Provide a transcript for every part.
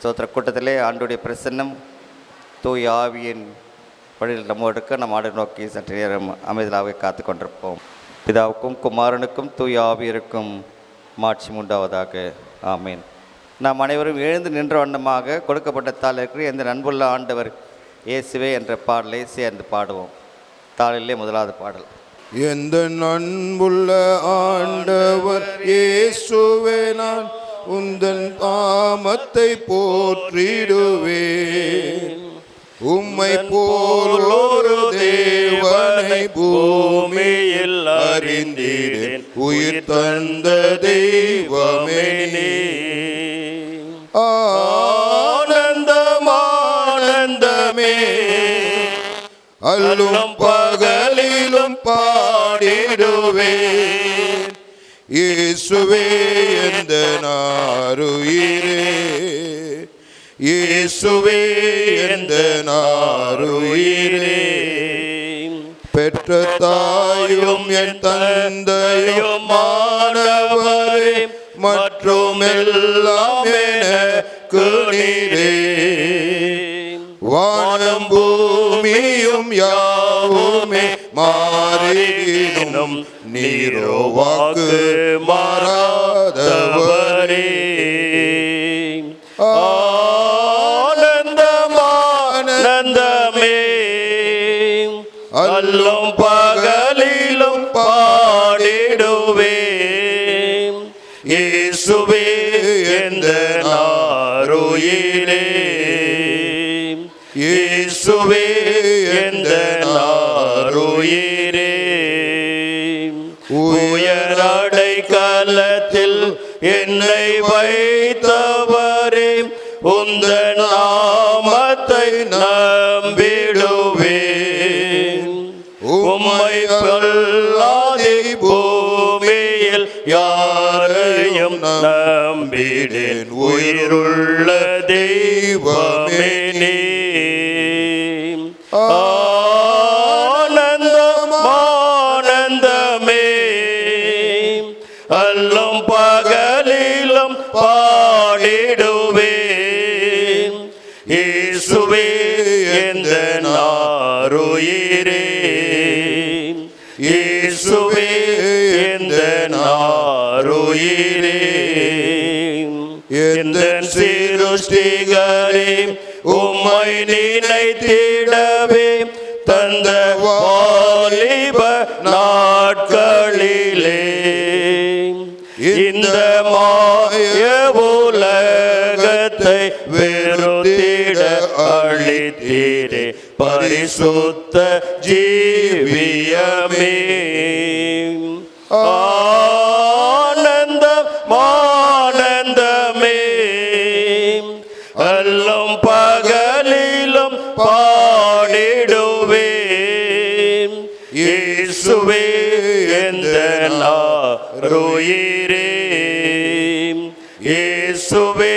ஸ்தோத்திர கூட்டத்திலே ஆண்டுடைய பிரசன்னம் தூய் ஆவியின் வழியில் நம்மோடு இருக்க நம் ஆண்டு நோக்கி சற்று நேரம் அமைதலாக காத்து கொண்டிருப்போம். பிதாவுக்கும் குமாரனுக்கும் தூய் ஆவியருக்கும் மாட்சி உண்டாவதாக. ஆமீன். நாம் அனைவரும் எழுந்து நின்ற வண்ணமாக கொடுக்கப்பட்ட தாளில் எந்த அன்புள்ள ஆண்டவர் இயேசுவே என்ற பாடலை சேர்ந்து பாடுவோம். தாளிலே முதலாவது பாடல். எந்த அன்புள்ள ஆண்டவர் இயேசுவே, நான் உந்தன் நாமத்தை போற்றிடுவேன். உம்மை போல் ஒரு தேவனை பூமியில் அறிந்திடேன். உயிர் தந்த தெய்வமே நீ. ஆனந்தமானந்தமே அல்லும் பகலிலும் பாடிடுவேன். இயேசுவே எந்த நாருயிரே, இயேசுவே எந்த நாருயிரே. பெற்ற தாயும் என் தந்தையும் மாணவரே, மற்றும் எல்லாம் எனக்கு நீரே. வானம் பூமியும் யாவுமே மாறினும் நீரோ வாக்கு மாறாதவரே. ஆனந்தமானந்தமே அல்லும் பகலிலும் பாடிடுவேன். இயேசுவே எந்த நாருயிரே, இயேசுவே எந்த நாருயிரே. உயரடை காலத்தில் என்னை வைத்தவரே, உந்தன் நாமத்தை நம்பிடுவேன். உம்மை கொல்லாதே பூமியில் யாரையும் நம்பிடேன். உயிருள்ள தெய்வமே நீ. ஆனந்தமானந்தமே அல்லும் பகலிலும் பாடிடுவேன். இயேசுவே எந்த நாருயிரே, இயேசுவே எந்த நாருயிரே. எந்த சிருஷ்டிகரே, உம்மை நினைத்திடவே தந்த வாலிப நாட்களிலே இந்த மாய உலகத்தை வெறுத்திட அளித்தீரே. பரிசுத்த ஜீவியமே ஆனந்தமானந்தமே அல்லும் பகலிலும் பாடிடுவேன். இயேசுவே எந்த நாருயிரே, இயேசுவே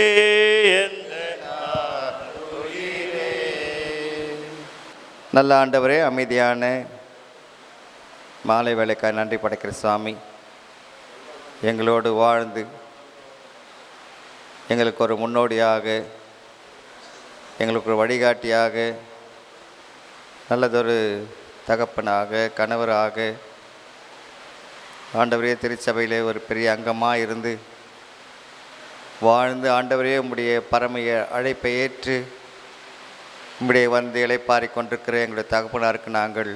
எந்த நாருயிரே. நல்ல ஆண்டவரே, அமைதியான மாலை வேலைக்காக நன்றி படைக்கிற சுவாமி. எங்களோடு வாழ்ந்து எங்களுக்கு ஒரு முன்னோடியாக, எங்களுக்கு ஒரு வழிகாட்டியாக, நல்லதொரு தகப்பனாக, கணவராக, ஆண்டவரே திருச்சபையிலே ஒரு பெரிய அங்கமாக இருந்து வாழ்ந்து, ஆண்டவரே உம்முடைய பரமைய அழைப்பை ஏற்று உம்முடைய வந்து இளைப்பாரி கொண்டிருக்கிற எங்களுடைய தகப்பனாருக்கு நாங்கள்,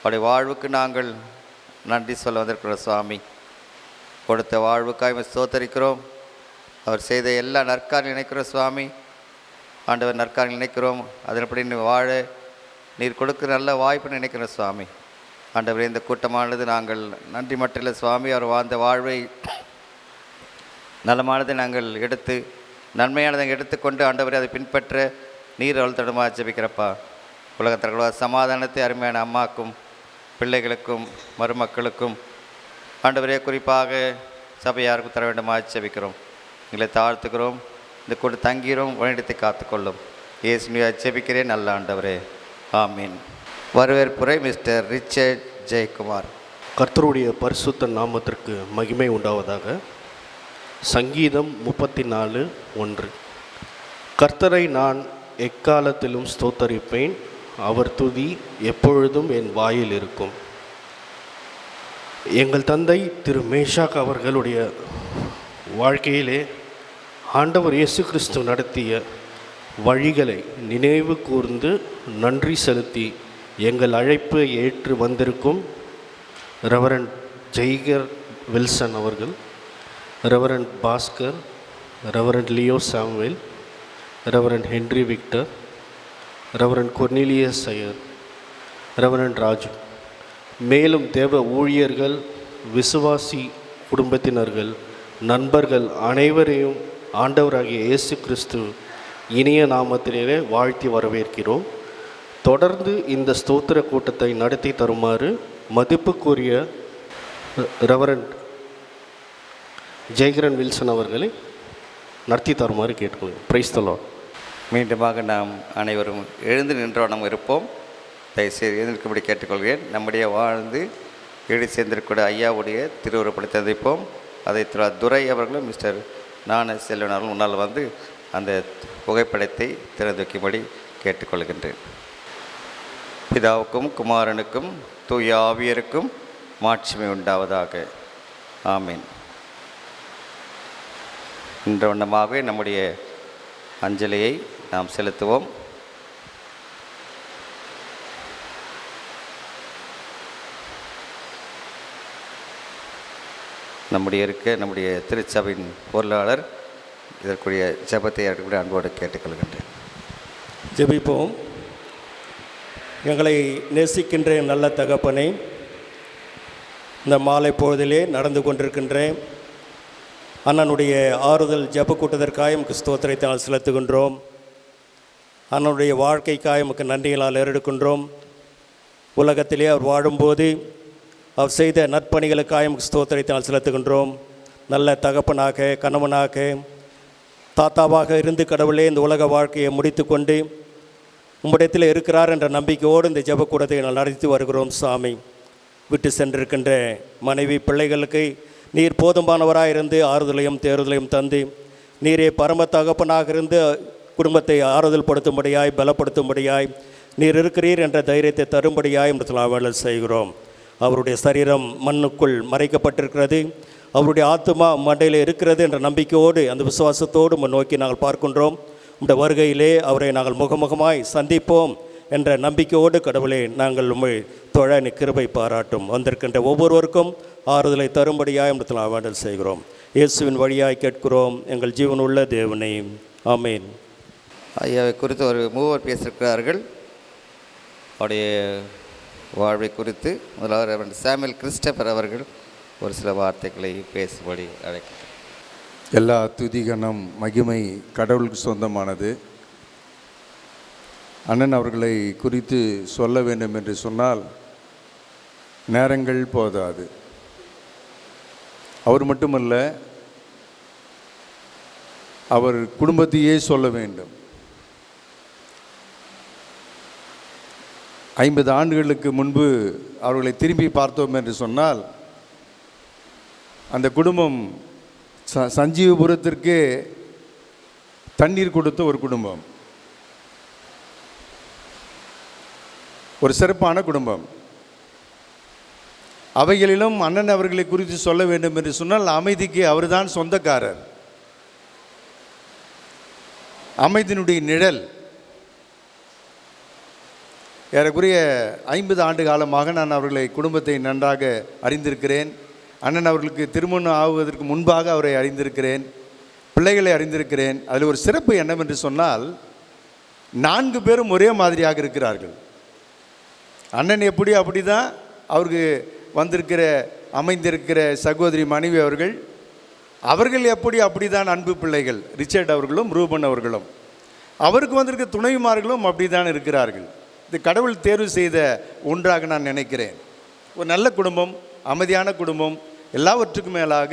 அவருடைய வாழ்வுக்கு நாங்கள் நன்றி சொல்ல வந்திருக்கிற சுவாமி. கொடுத்த வாழ்வுக்காக ஸ்தோத்தரிக்கிறோம். அவர் செய்த எல்லா நற்காரியம் நினைக்கிறோம் சுவாமி. ஆண்டவர் நற்காரியம் நினைக்கிறோம். அதன்படி வாழ நீர் கொடுக்குற நல்ல வாய்ப்பு நினைக்கிறோம் சுவாமி. ஆண்டவரே, இந்த கூட்டமானது நாங்கள் நன்றி மட்டும் இல்லை சுவாமி, அவர் வாழ்ந்த வாழ்வை நலமானதை நாங்கள் எடுத்து நன்மையானதை எடுத்துக்கொண்டு ஆண்டவரே அதை பின்பற்ற நீர் அவள் தடுமா ஜெபிக்கிறப்பா. உலகத்திற்குள்ள சமாதானத்தை அருமையான அம்மாக்கும் பிள்ளைகளுக்கும் மருமக்களுக்கும் ஆண்டவரே குறிப்பாக சபையாருக்கும் தர வேண்டுமா ஜெபிக்கிறோம். எங்களை தாழ்த்துக்கிறோம். இந்த கூட தங்கிறோம், வழிநடத்தை காத்துக்கொள்ளும். இயேசுவை ஜெபிக்கிறேன் நல்ல ஆண்டவரே, ஆமீன். வரவேற்புரை மிஸ்டர் ரிச்சர்ட் ஜெயக்குமார். கர்த்தருடைய பரிசுத்த நாமத்திற்கு மகிமை உண்டாவதாக. சங்கீதம் 34:1. கர்த்தரை நான் எக்காலத்திலும் ஸ்தோத்தரிப்பேன், அவர் துதி எப்பொழுதும் என் வாயில் இருக்கும். எங்கள் தந்தை திரு மேஷாக் அவர்களுடைய வாழ்க்கையிலே ஆண்டவர் இயேசு கிறிஸ்து நடத்திய வழிகளை நினைவு கூர்ந்து நன்றி செலுத்தி எங்கள் அழைப்பை ஏற்று வந்திருக்கும் ரெவரண்ட் ஜெய்கர் வில்சன் அவர்கள், reverend Bhaskar, reverend Leo Samuel, reverend Henry Victor, reverend Cornelius Iyer, reverend Raju, மேலும் தேவ ஊழியர்கள், விசுவாசி குடும்பத்தினர்கள், நண்பர்கள் அனைவரையும் ஆண்டவராகிய இயேசு கிறிஸ்து இனிய நாமத்திலே வாழ்த்தி வரவேற்கிறோம். தொடர்ந்து இந்த ஸ்தோத்திர கூட்டத்தை நடத்தி தருமாறு மதிப்புக்குரிய ரெவரண்ட் ஜெய்கரன் வில்சன் அவர்களை நடத்தி தருமாறு கேட்டுக்கொள்கிறேன். Praise the Lord. மீண்டுமாக நாம் அனைவரும் எழுந்து நின்றவனம் இருப்போம். தயவுசெய்து எழுந்திருக்கும்படி கேட்டுக்கொள்கிறேன். நம்முடைய வாழ்ந்து ஈடு சேர்ந்திருக்கூடிய ஐயாவுடைய திருவுருப்படி தந்திப்போம். அதை துரை அவர்களும் மிஸ்டர் நான செல்வன் அவர்களும் முன்னால் வந்து அந்த புகைப்படத்தை திறந்து வைக்கும்படி கேட்டுக்கொள்கின்றேன். பிதாவுக்கும் குமாரனுக்கும் தூய ஆவியருக்கும் மாட்சிமை உண்டாவதாக. ஆமீன். என்ற வண்ணமாகவே நம்முடைய அஞ்சலியை நாம் செலுத்துவோம். நம்முடைய திருச்சபையின் பொருளாளர் இதற்குரிய ஜெபத்தை கூட அன்போடு கேட்டுக்கொள்கின்றேன். ஜெபிப்போம். எங்களை நேசிக்கின்ற நல்ல தகப்பனை, இந்த மாலை பொழுதிலே நடந்து கொண்டிருக்கின்ற அண்ணனுடைய ஆறுதல் ஜெப கூட்டத்திற்காக நமக்கு ஸ்தோத்திரத்தை செலுத்துகின்றோம். அண்ணனுடைய வாழ்க்கைக்காக நமக்கு நன்றிகளால் ஏறெடுக்கின்றோம். உலகத்திலே அவர் வாழும்போது அவர் செய்த நற்பணிகளுக்காக நமக்கு ஸ்தோத்திரத்தை செலுத்துகின்றோம். நல்ல தகப்பனாக, கணவனாக, தாத்தாவாக இருந்து கடவுளே இந்த உலக வாழ்க்கையை முடித்து கொண்டு உம்மிடத்தில் இருக்கிறார் என்ற நம்பிக்கையோடு இந்த ஜெபக்கூடத்தை நாங்கள் நடத்தி வருகிறோம். சாமி, விட்டு சென்றிருக்கின்ற மனைவி பிள்ளைகளுக்கு நீர் போதுமானவராக இருந்து ஆறுதலையும் தேறுதலையும் தந்து நீரே பரம தகப்பனாக இருந்து குடும்பத்தை ஆறுதல் படுத்தும்படியாய், பலப்படுத்தும்படியாய் நீர் இருக்கிறீர் என்ற தைரியத்தை தரும்படியாய் வேலை செய்கிறோம். அவருடைய சரீரம் மண்ணுக்குள் மறைக்கப்பட்டிருக்கிறது, அவருடைய ஆத்மா மண்டையில் இருக்கிறது என்ற நம்பிக்கையோடு அந்த விசுவாசத்தோடு நோக்கி நாங்கள் பார்க்கின்றோம். இந்த வருகையிலே அவரை நாங்கள் முகமுகமாய் சந்திப்போம் என்ற நம்பிக்கையோடு கடவுளே நாங்கள் உண்மை தொழ கிருபை பாராட்டும். வந்திருக்கின்ற ஒவ்வொருவருக்கும் ஆறுதலை தரும்படியாய் நாம் வேண்டல் செய்கிறோம். இயேசுவின் வழியாய் கேட்கிறோம் எங்கள் ஜீவனுள்ள தேவனே, ஆமேன். ஐயாவை குறித்து ஒரு மூவர் பேசியிருக்கிறார்கள். அவருடைய வாழ்வை குறித்து முதலாவது சாமுவேல் கிறிஸ்டபர் அவர்கள் ஒரு சில வார்த்தைகளை பேசும்படி அழைக்கிறேன். எல்லா துதிகணம் மகிமை கடவுளுக்கு சொந்தமானது. அண்ணன் அவர்களை குறித்து சொல்ல வேண்டும் என்று சொன்னால் நேரங்கள் போதாது. அவர் மட்டுமல்ல, அவர் குடும்பத்தையே சொல்ல வேண்டும். 50 ஆண்டுகளுக்கு முன்பு அவர்களை திரும்பி பார்த்தோம் என்று சொன்னால் அந்த குடும்பம் சஞ்சீவபுரத்திற்கு தண்ணீர் கொடுத்த ஒரு குடும்பம், ஒரு சிறப்பான குடும்பம். அவைகளிலும் அண்ணன் அவர்களை குறித்து சொல்ல வேண்டும் என்று சொன்னால் அமைதிக்கு அவர்தான் சொந்தக்காரர். அமைதியினுடைய நிழல். ஏறக்குறைய 50 ஆண்டு காலமாக நான் அவர்களை குடும்பத்தை நன்றாக அறிந்திருக்கிறேன். அண்ணன் அவர்களுக்கு திருமணம் ஆகுவதற்கு முன்பாக அவரை அறிந்திருக்கிறேன், பிள்ளைகளை அறிந்திருக்கிறேன். அதில் ஒரு சிறப்பு என்னவென்று சொன்னால் 4 பேரும் ஒரே மாதிரியாக இருக்கிறார்கள். அண்ணன் எப்படி அப்படி தான் அவருக்கு வந்திருக்கிற அமைந்திருக்கிற சகோதரி மனைவி அவர்கள் எப்படி அப்படி தான் அன்பு பிள்ளைகள் ரிச்சர்ட் அவர்களும் ரூபன் அவர்களும். அவருக்கு வந்திருக்க துணைவிமார்களும் அப்படி தான் இருக்கிறார்கள். இது கடவுள் தேர்வு செய்த ஒன்றாக நான் நினைக்கிறேன். ஒரு நல்ல குடும்பம், அமைதியான குடும்பம். எல்லாவற்றுக்கும் மேலாக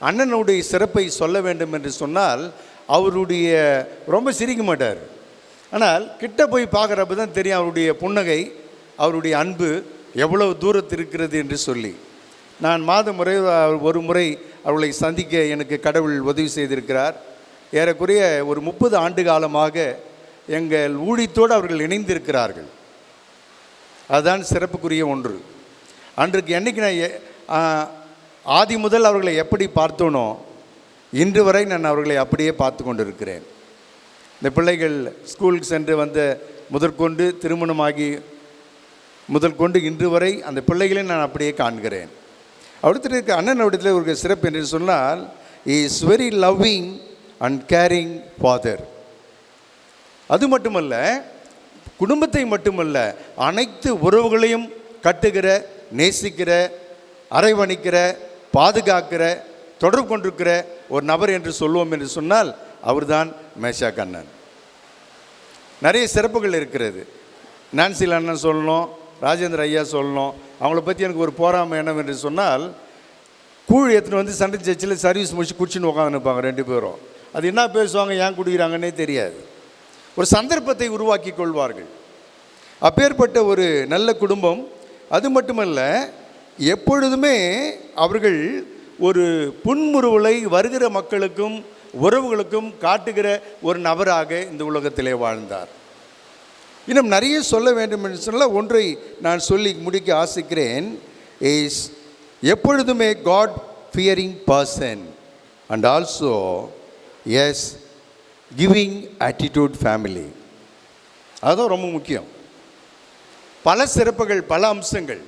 அண்ணனுடைய சிறப்பை சொல்ல வேண்டும் என்று சொன்னால் அவருடைய ரொம்ப சிரிக்க மாட்டார். ஆனால் கிட்ட போய் பார்க்குறப்ப தான் தெரியும் அவருடைய புன்னகை, அவருடைய அன்பு எவ்வளவு தூரத்தில் இருக்கிறது என்று சொல்லி. நான் ஒரு முறை அவர்களை சந்திக்க எனக்கு கடவுள் உதவி செய்திருக்கிறார். ஏறக்குறைய ஒரு 30 ஆண்டு காலமாக எங்கள் ஊழியத்தோடு அவர்கள் இணைந்திருக்கிறார்கள். அதுதான் சிறப்புக்குரிய ஒன்று. அன்றைக்கு என்றைக்கு நான் ஆதி முதல் அவர்களை எப்படி பார்த்தோனோ இன்று வரை நான் அவர்களை அப்படியே பார்த்து கொண்டிருக்கிறேன். இந்த பிள்ளைகள் ஸ்கூலுக்கு சென்று வந்த முதற்கொண்டு திருமணமாகி முதற்கொண்டு இன்று வரை அந்த பிள்ளைகளை நான் அப்படியே காண்கிறேன். அடுத்த இருக்க அண்ணன் இடத்துல ஒரு சிறப்பு என்று சொன்னால், is very loving and caring father. அது மட்டுமல்ல, குடும்பத்தை மட்டுமல்ல, அனைத்து உறவுகளையும் கட்டுகிற, நேசிக்கிற, அரவணைக்கிற, பாதுகாக்கிற, தொடர்பு கொண்டிருக்கிற ஒரு நபர் என்று சொல்லுவோம் என்று சொன்னால் அவர்தான் மேஷாக் அண்ணன். நிறைய சிறப்புகள் இருக்கிறது. நான்சில் அண்ணன் சொல்லணும், ராஜேந்திர ஐயா சொல்லணும். அவங்கள பற்றி எனக்கு ஒரு போராமை என்ன என்று சொன்னால், கூழ் எடுத்துன்னு வந்து சண்டை சர்ச்சில் சர்வீஸ் முடிச்சு குடிச்சுன்னு உட்காந்துருப்பாங்க 2 பேரும். அது என்ன பேசுவாங்க, ஏன் குடிக்கிறாங்கன்னே தெரியாது. ஒரு சந்தர்ப்பத்தை உருவாக்கி கொள்வார்கள். அப்பேற்பட்ட ஒரு நல்ல குடும்பம். அது மட்டுமல்ல, எப்பொழுதுமே அவர்கள் ஒரு புன்முறுவலை வருகிற மக்களுக்கும் உறவுகளுக்கும் காட்டுகிற ஒரு நபராக இந்த உலகத்திலே வாழ்ந்தார். இன்னும் நிறைய சொல்ல வேண்டும் என்று சொன்னால் ஒன்றை நான் சொல்லி முடிக்க ஆசைக்கிறேன். இஸ் எப்பொழுதுமே god fearing person and also as giving attitude family. அதுதான் ரொம்ப முக்கியம். பல சிறப்புகள், பல அம்சங்கள்.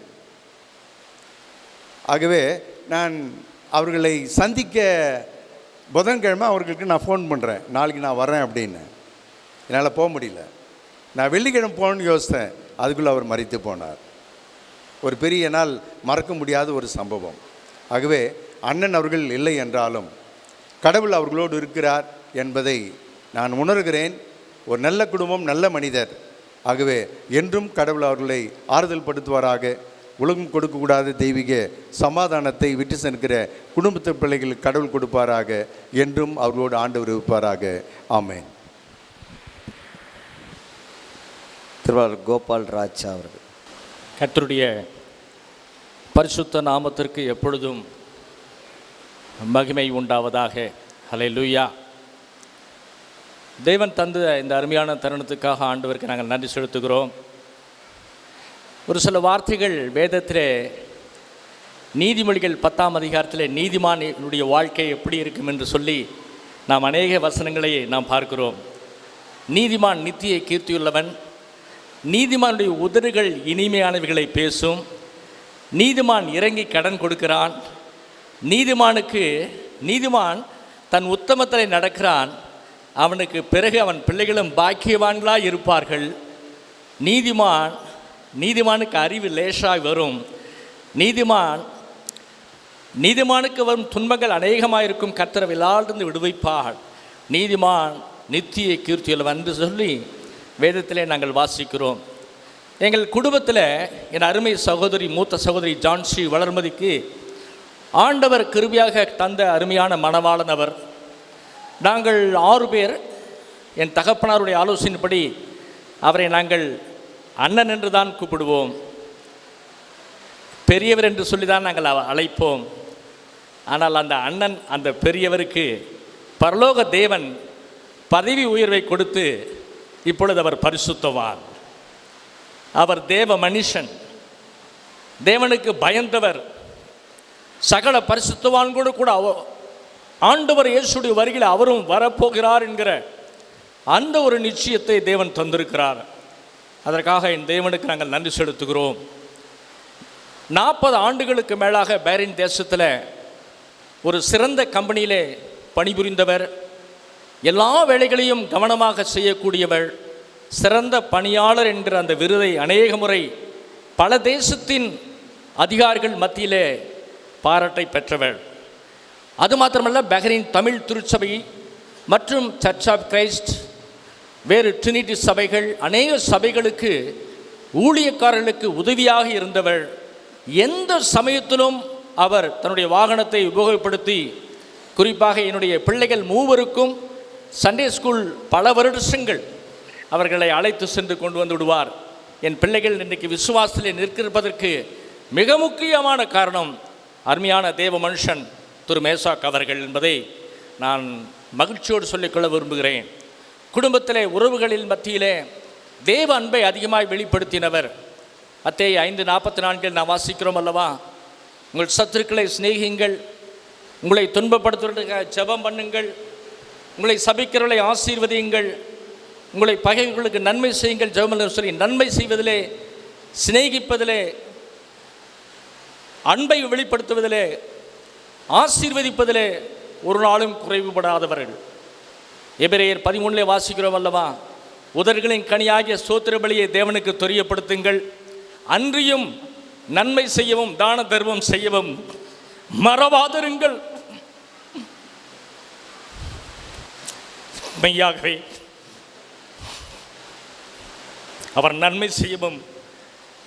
ஆகவே நான் அவர்களை சந்திக்க புதன்கிழமை அவர்களுக்கு நான் ஃபோன் பண்ணுறேன், நாளைக்கு நான் வரேன் அப்படின்னு. என்னால் போக முடியல. நான் வெள்ளிக்கிழமை போகணுன்னு யோசித்தேன், அதுக்குள்ளே அவர் மரித்து போனார். ஒரு பெரிய நாள் மறக்க முடியாத ஒரு சம்பவம். ஆகவே அண்ணன் அவர்கள் இல்லை என்றாலும் கடவுள் அவர்களோடு இருக்கிறார் என்பதை நான் உணர்கிறேன். ஒரு நல்ல குடும்பம், நல்ல மனிதர். ஆகவே என்றும் கடவுள் அவர்களை ஆறுதல் படுத்துவாராக. உலகம் கொடுக்கக்கூடாத தெய்வீக சமாதானத்தை விட்டு சென்கிற குடும்பத்து பிள்ளைகளுக்கு கடவுள் கொடுப்பாராக. என்றும் அவர்களோடு ஆண்டவர் இருப்பாராக. ஆமென். திருவாளர் கோபால் ராஜா அவர்கள். கர்த்தருடைய பரிசுத்த நாமத்திற்கு எப்பொழுதும் மகிமை உண்டாவதாக. ஹல்லேலூயா. தேவன் தந்த இந்த அருமையான தருணத்துக்காக ஆண்டவருக்கு நாங்கள் நன்றி செலுத்துகிறோம். ஒரு சில வார்த்தைகள் வேதத்திலே, நீதிமொழிகள் 10ஆம் அதிகாரத்திலே நீதிமானுடைய வாழ்க்கை எப்படி இருக்கும் என்று சொல்லி நாம் அநேக வசனங்களை நாம் பார்க்கிறோம். நீதிமான் நித்திய கீர்த்தியுள்ளவன், நீதிமானுடைய உதடுகள் இனிமையானவைகளை பேசும், நீதிமான் இறங்கி கடன் கொடுக்கிறான், நீதிமான் தன் உத்தமத்தில் நடக்கிறான், அவனுக்கு பிறகு அவன் பிள்ளைகளும் பாக்கியவான்களாக இருப்பார்கள். நீதிமானுக்கு அறிவு லேசாய் வரும், நீதிமானுக்கு வரும் துன்பங்கள் அநேகமாக இருக்கும், கர்த்தர் விலாழ்ந்து விடுவிப்பார், நீதிமான் நித்திய கீர்த்தியுள்ளவன் என்று சொல்லி வேதத்திலே நாங்கள் வாசிக்கிறோம். எங்கள் குடும்பத்தில் என் அருமை சகோதரி, மூத்த சகோதரி ஜான்சி வளர்மதிக்கு ஆண்டவர் கிருபையாக தந்த அருமையான மணவாளன் அவர். நாங்கள் 6 பேர் என் தகப்பனாருடைய ஆலோசனைப்படி அவரை நாங்கள் அண்ணன் என்று தான் கூப்பிடுவோம், பெரியவர் என்று சொல்லி தான் நாங்கள் அழைப்போம். ஆனால் அந்த அண்ணன், அந்த பெரியவருக்கு பரலோக தேவன் பதவி உயர்வை கொடுத்து இப்பொழுது அவர் பரிசுத்தவான், அவர் தேவ மனுஷன், தேவனுக்கு பயந்தவர், சகல பரிசுத்தவான்களோடு கூட ஆண்டவர் இயேசுடைய வருகையில் அவரும் வரப்போகிறார் என்கிற அந்த ஒரு நிச்சயத்தை தேவன் தந்திருக்கிறார். அதற்காக என் தேவனுக்கு நாங்கள் நன்றி செலுத்துகிறோம். 40 ஆண்டுகளுக்கு மேலாக பஹ்ரைன் தேசத்தில் ஒரு சிறந்த கம்பெனியிலே பணிபுரிந்தவர், எல்லா வேலைகளையும் கவனமாக செய்யக்கூடியவர், சிறந்த பணியாளர் என்கிற அந்த விருதை அநேக முறை பல தேசத்தின் அதிகாரிகள் மத்தியிலே பாராட்டை பெற்றவர். அது மாத்திரமல்ல, பஹ்ரைன் தமிழ் திருச்சபை மற்றும் சர்ச் ஆஃப் கிரைஸ்ட், வேறு ட்ரினிட்டி சபைகள், அநேக சபைகளுக்கு ஊழியக்காரர்களுக்கு உதவியாக இருந்தவர். எந்த சமயத்திலும் அவர் தன்னுடைய வாகனத்தை உபயோகப்படுத்தி, குறிப்பாக என்னுடைய பிள்ளைகள் 3 சண்டே ஸ்கூல் பல வருடங்கள் அவர்களை அழைத்து சென்று கொண்டு வந்து விடுவார். என் பிள்ளைகள் இன்றைக்கு விசுவாசத்தில் நிற்கிறதற்கு மிக முக்கியமான காரணம் அருமையான தேவ மனுஷன் திரு மேஷாக் அவர்கள் என்பதை நான் மகிழ்ச்சியோடு சொல்லிக்கொள்ள விரும்புகிறேன். குடும்பத்திலே உறவுகளின் மத்தியிலே தேவ அன்பை அதிகமாக வெளிப்படுத்தினவர். மத்தேயு 5:44 நாம் வாசிக்கிறோம் அல்லவா? உங்கள் சத்துருக்களை சிநேகியுங்கள், உங்களை துன்பப்படுத்துவதற்காக ஜெபம் பண்ணுங்கள், உங்களை சபிக்கிறவர்களை ஆசீர்வதியுங்கள், உங்களை பகைவர்களுக்கு நன்மை செய்யுங்கள் ஜெபம் சொல்லி நன்மை செய்வதிலே, சிநேகிப்பதிலே, அன்பை வெளிப்படுத்துவதிலே, ஆசீர்வதிப்பதிலே ஒரு நாளும் குறைவுபடாதவர்கள். எபிரேயர் 13 வாசிக்கிறோம் அல்லவா? உதடுகளின் கனியாகிய ஸ்தோத்திர பலியை தேவனுக்கு தெரியப்படுத்துங்கள், அன்றியும் நன்மை செய்யவும் தான தர்மம் செய்யவும் மறவாதிருங்கள். மெய்யாகவே அவர் நன்மை செய்யவும்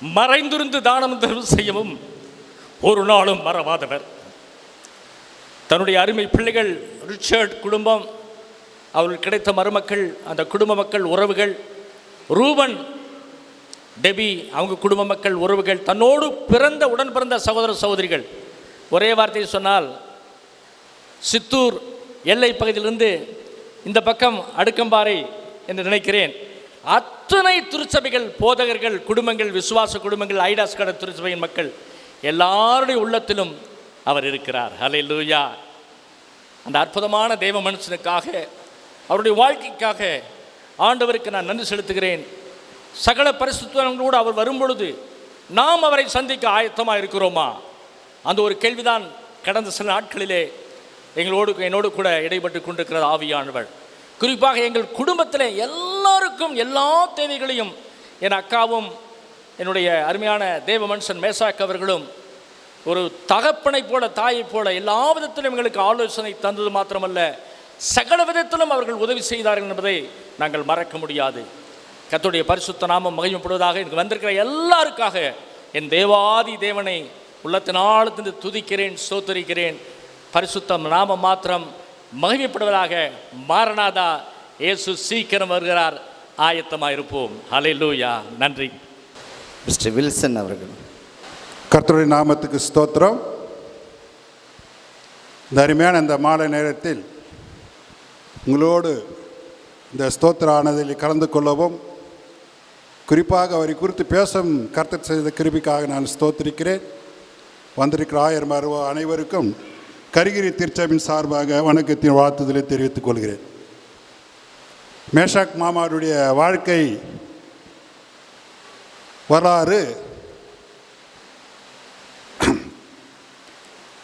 மறைந்திருந்து தானம் தர்மம் செய்யவும் ஒரு நாளும் மறவாதவர். தன்னுடைய அருமை பிள்ளைகள் ரிச்சர்ட் குடும்பம், அவர்களுக்கு கிடைத்த மருமக்கள், அந்த குடும்ப மக்கள் உறவுகள், ரூபன் டெபி அவங்க குடும்ப மக்கள் உறவுகள், தன்னோடு பிறந்த உடன் பிறந்த சகோதர சகோதரிகள், ஒரே வார்த்தையை சொன்னால் சித்தூர் எல்லை பகுதியிலிருந்து இந்த பக்கம் அடுக்கம்பாறை என்று நினைக்கிறேன், அத்தனை திருச்சபைகள், போதகர்கள் குடும்பங்கள், விசுவாச குடும்பங்கள், ஐடாஸ் கட திருச்சபையின் மக்கள் எல்லாருடைய உள்ளத்திலும் அவர் இருக்கிறார். ஹல்லேலூயா. அந்த அற்புதமான தெய்வ மனுஷனுக்காக, அவருடைய வாழ்க்கைக்காக ஆண்டவருக்கு நான் நன்றி செலுத்துகிறேன். சகல பரிசுத்தங்களோடு அவர் வரும்பொழுது நாம் அவரை சந்திக்க ஆயத்தமாக இருக்கிறோமா? அந்த ஒரு கேள்விதான் கடந்த சில நாட்களிலே என்னோடு கூட இடைப்பட்டு கொண்டிருக்கிறது ஆவியானவர். குறிப்பாக எங்கள் குடும்பத்தில் எல்லாருக்கும் எல்லா தேவைகளையும் என் அக்காவும் என்னுடைய அருமையான தேவ மனுஷன் மேசாக் அவர்களும் ஒரு தகப்பனை போல, தாயை போல எல்லா விதத்திலும் எங்களுக்கு ஆலோசனை தந்தது மாத்திரமல்ல, சகல விதத்திலும் அவர்கள் உதவி செய்தார்கள் என்பதை நாங்கள் மறக்க முடியாது. கர்த்தருடைய பரிசுத்த நாமம் மகிமைப்படுவதாக. எனக்கு வந்திருக்கிற எல்லாருக்காக என் தேவாதி தேவனை உள்ளத்தின் ஆழத்திலிருந்து துதிக்கிறேன், ஸ்தோத்திரிக்கிறேன். பரிசுத்த நாமம் மாத்திரம் மகிமைப்படுவதாக. மாரநாதா, இயேசு சீக்கிரம் வருகிறார், ஆயத்தமாக இருப்போம். ஹல்லேலூயா. நன்றி. மிஸ்டர் வில்சன் அவர்கள். கர்த்தருடைய நாமத்துக்கு ஸ்தோத்திரம். இந்த அருமையான இந்த மாலை நேரத்தில் உங்களோடு இந்த ஸ்தோத்திர ஆனதில் கலந்து கொள்ளவும், குறிப்பாக அவரை குறித்து பேசும் கர்த்தர் செய்த கிருபைக்காக நான் ஸ்தோத்திரிக்கிறேன். வந்திருக்கிற ஆயர் அனைவருக்கும் கரிகிரி திருச்சபையின் சார்பாக வணக்கத்தின் வாழ்த்துதலை தெரிவித்துக் கொள்கிறேன். மேஷாக் மாமாவுடைய வாழ்க்கை வரலாறு,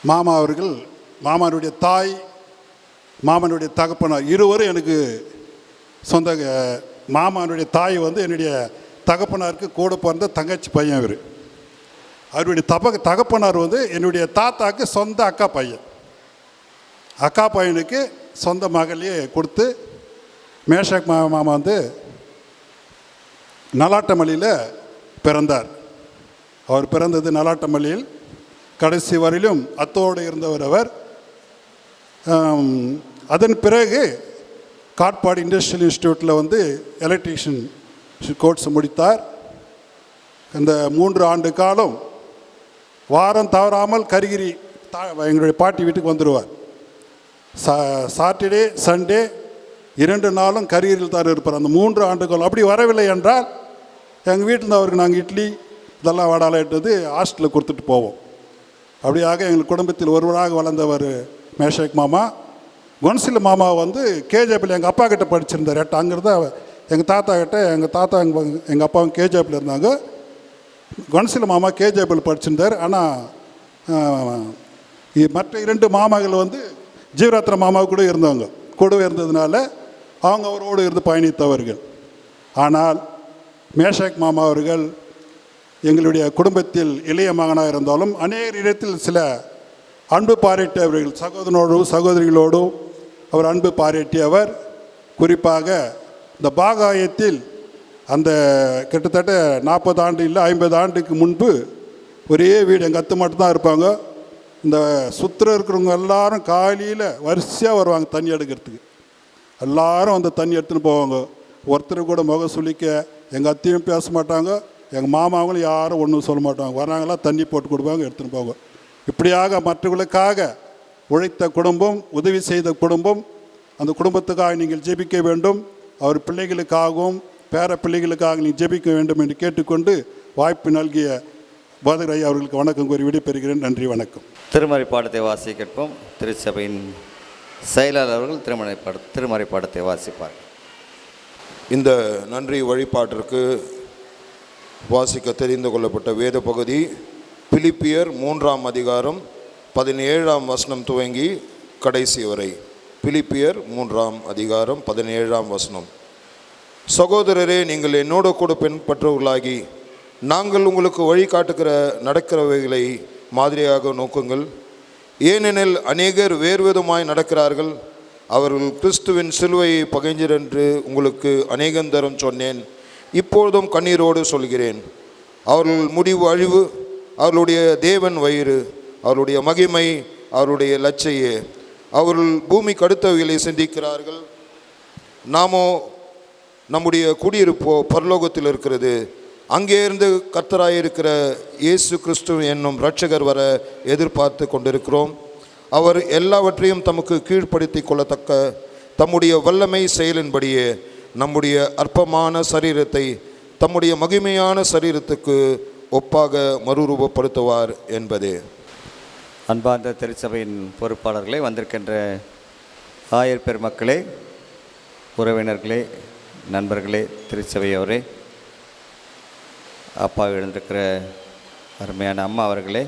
மாமா அவர்கள், மாமனுடைய தாய், மாமனுடைய தகப்பனார் இருவரும் எனக்கு சொந்த. மாமனுடைய தாய் என்னுடைய தகப்பனாருக்கு கூட பிறந்த தங்கச்சி பையன். அவருடைய தகப்பனார் என்னுடைய தாத்தாக்கு சொந்த அக்கா பையன். அக்கா பையனுக்கு சொந்த மகளையே கொடுத்து மேஷாக் மாமா நலாட்டமல்லியில் பிறந்தார். அவர் பிறந்தது நலாட்டமல்லியில். கடைசி வரையிலும் அத்தோடு இருந்தவர் அவர். அதன் பிறகு காட்பாடி இண்டஸ்ட்ரியல் இன்ஸ்டியூட்டில் எலக்ட்ரீஷியன் கோர்ஸ் முடித்தார். இந்த 3 ஆண்டு காலம் வாரம் தவறாமல் கரிகிரி எங்களுடைய பாட்டி வீட்டுக்கு வந்துடுவார். சாட்டர்டே சண்டே 2 நாளும் கரிகிரியில் தான் இருப்பார். அந்த 3 ஆண்டு காலம் அப்படி வரவில்லை என்றால் எங்கள் வீட்டில் அவருக்கு நாங்கள் இட்லி இதெல்லாம் வடாலாம் எடுத்தது ஹாஸ்டலில் கொடுத்துட்டு போவோம். அப்படியாக எங்கள் குடும்பத்தில் ஒருவராக வளர்ந்தவர் மேஷாக் மாமா. குணசில மாமா கேஜேபியில் எங்கள் அப்பா கிட்ட படிச்சிருந்தார். அங்கிருந்த எங்கள் தாத்தா கிட்ட, எங்கள் தாத்தா எங்கள் அப்பாவும் கேஜேபியில் இருந்தாங்க. குணசில மாமா கேஜேபியில் படிச்சிருந்தார். ஆனால் மற்ற 2 மாமாக்கள் ஜீவரத்ன மாமா கூட இருந்தவங்க. கூடவே இருந்ததுனால அவங்க அவரோடு இருந்து பயணித்தவர்கள். ஆனால் மேஷாக் மாமா அவர்கள் எங்களுடைய குடும்பத்தில் இளைய மகனாக இருந்தாலும் அநேக இடத்தில் சில அன்பு பாராட்டியவர்கள். சகோதரனோடும் சகோதரிகளோடும் அவர் அன்பு பாராட்டியவர். குறிப்பாக இந்த பாகாயத்தில் அந்த கிட்டத்தட்ட 40 ஆண்டு இல்லை 50 ஆண்டுக்கு முன்பு ஒரே வீடு, எங்கள் அத்தை மட்டும்தான் இருப்பாங்க. இந்த சுற்றுல இருக்கிறவங்க எல்லாரும் காலையில் வரிசையாக வருவாங்க தண்ணி எடுக்கிறதுக்கு. எல்லாரும் தண்ணி எடுத்துன்னு போவாங்க. ஒருத்தர் கூட முகம் சுளிக்க எங்கள் அத்தையும் பேச மாட்டாங்க, எங்கள் மாமாவங்களும் யாரும் ஒன்றும் சொல்ல மாட்டாங்க. வராங்களாம் தண்ணி போட்டு கொடுப்பாங்க, எடுத்துன்னு போவாங்க. இப்படியாக மற்றவர்களுக்காக உழைத்த குடும்பம், உதவி செய்த குடும்பம், அந்த குடும்பத்துக்காக நீங்கள் ஜெபிக்க வேண்டும். அவர் பிள்ளைகளுக்காகவும் பேர பிள்ளைகளுக்காக நீங்கள் ஜெபிக்க வேண்டும் என்று கேட்டுக்கொண்டு வாய்ப்பு நல்கிய பாதகர் ஐயா அவர்களுக்கு வணக்கம் கூறி விடைபெறுகிறேன். நன்றி, வணக்கம். திருமறை பாடத்தை வாசி கேட்போம். திருச்சபையின் செயலாளர் அவர்கள் திருமறை பாடத்தை வாசிப்பார். இந்த நன்றி வழிபாட்டிற்கு வாசிக்க தெரிந்து கொள்ளப்பட்ட வேத பகுதி பிலிப்பியர் 3ஆம் அதிகாரம் 17ஆம் வசனம் துவங்கி கடைசி வரை. பிலிப்பியர் 3ஆம் அதிகாரம் 17ஆம் வசனம். சகோதரரே, நீங்கள் என்னோட கூட பின்பற்றவர்களாகி நாங்கள் உங்களுக்கு வழி காட்டுகிற நடக்கிறவைகளை மாதிரியாக நோக்குங்கள். ஏனெனில் அநேகர் வேறு விதமாய் நடக்கிறார்கள். அவர்கள் கிறிஸ்துவின் சிலுவையை பகைஞர் என்று உங்களுக்கு அநேகந்தரம் சொன்னேன். இப்பொழுதும் கண்ணீரோடு சொல்கிறேன். அவர்கள் முடிவு அழிவு, அவர்களுடைய தேவன் வயிறு, அவருடைய மகிமை, அவருடைய லட்சையே. அவர்கள் பூமிக்கு அடுத்தவைகளை சிந்திக்கிறார்கள். நாமோ நம்முடைய குடியிருப்போ பரலோகத்தில் இருக்கிறது. அங்கே இருந்து கர்த்தராயிருக்கிற இயேசு கிறிஸ்து என்னும் இரட்சகர் வர எதிர்பார்த்து கொண்டிருக்கிறோம். அவர் எல்லாவற்றையும் தமக்கு கீழ்ப்படுத்தி கொள்ளத்தக்க தம்முடைய வல்லமை செயலின்படியே நம்முடைய அற்பமான சரீரத்தை தம்முடைய மகிமையான சரீரத்துக்கு ஒப்பாக மறுரூபப்படுத்துவார் என்பதே. அன்பார்ந்த திருச்சபையின் பொறுப்பாளர்களே, வந்திருக்கின்ற ஆயர் பெருமக்களே, உறவினர்களே, நண்பர்களே, திருச்சபையோரே, அப்பா எழுந்திருக்கிற அருமையான அம்மா அவர்களே,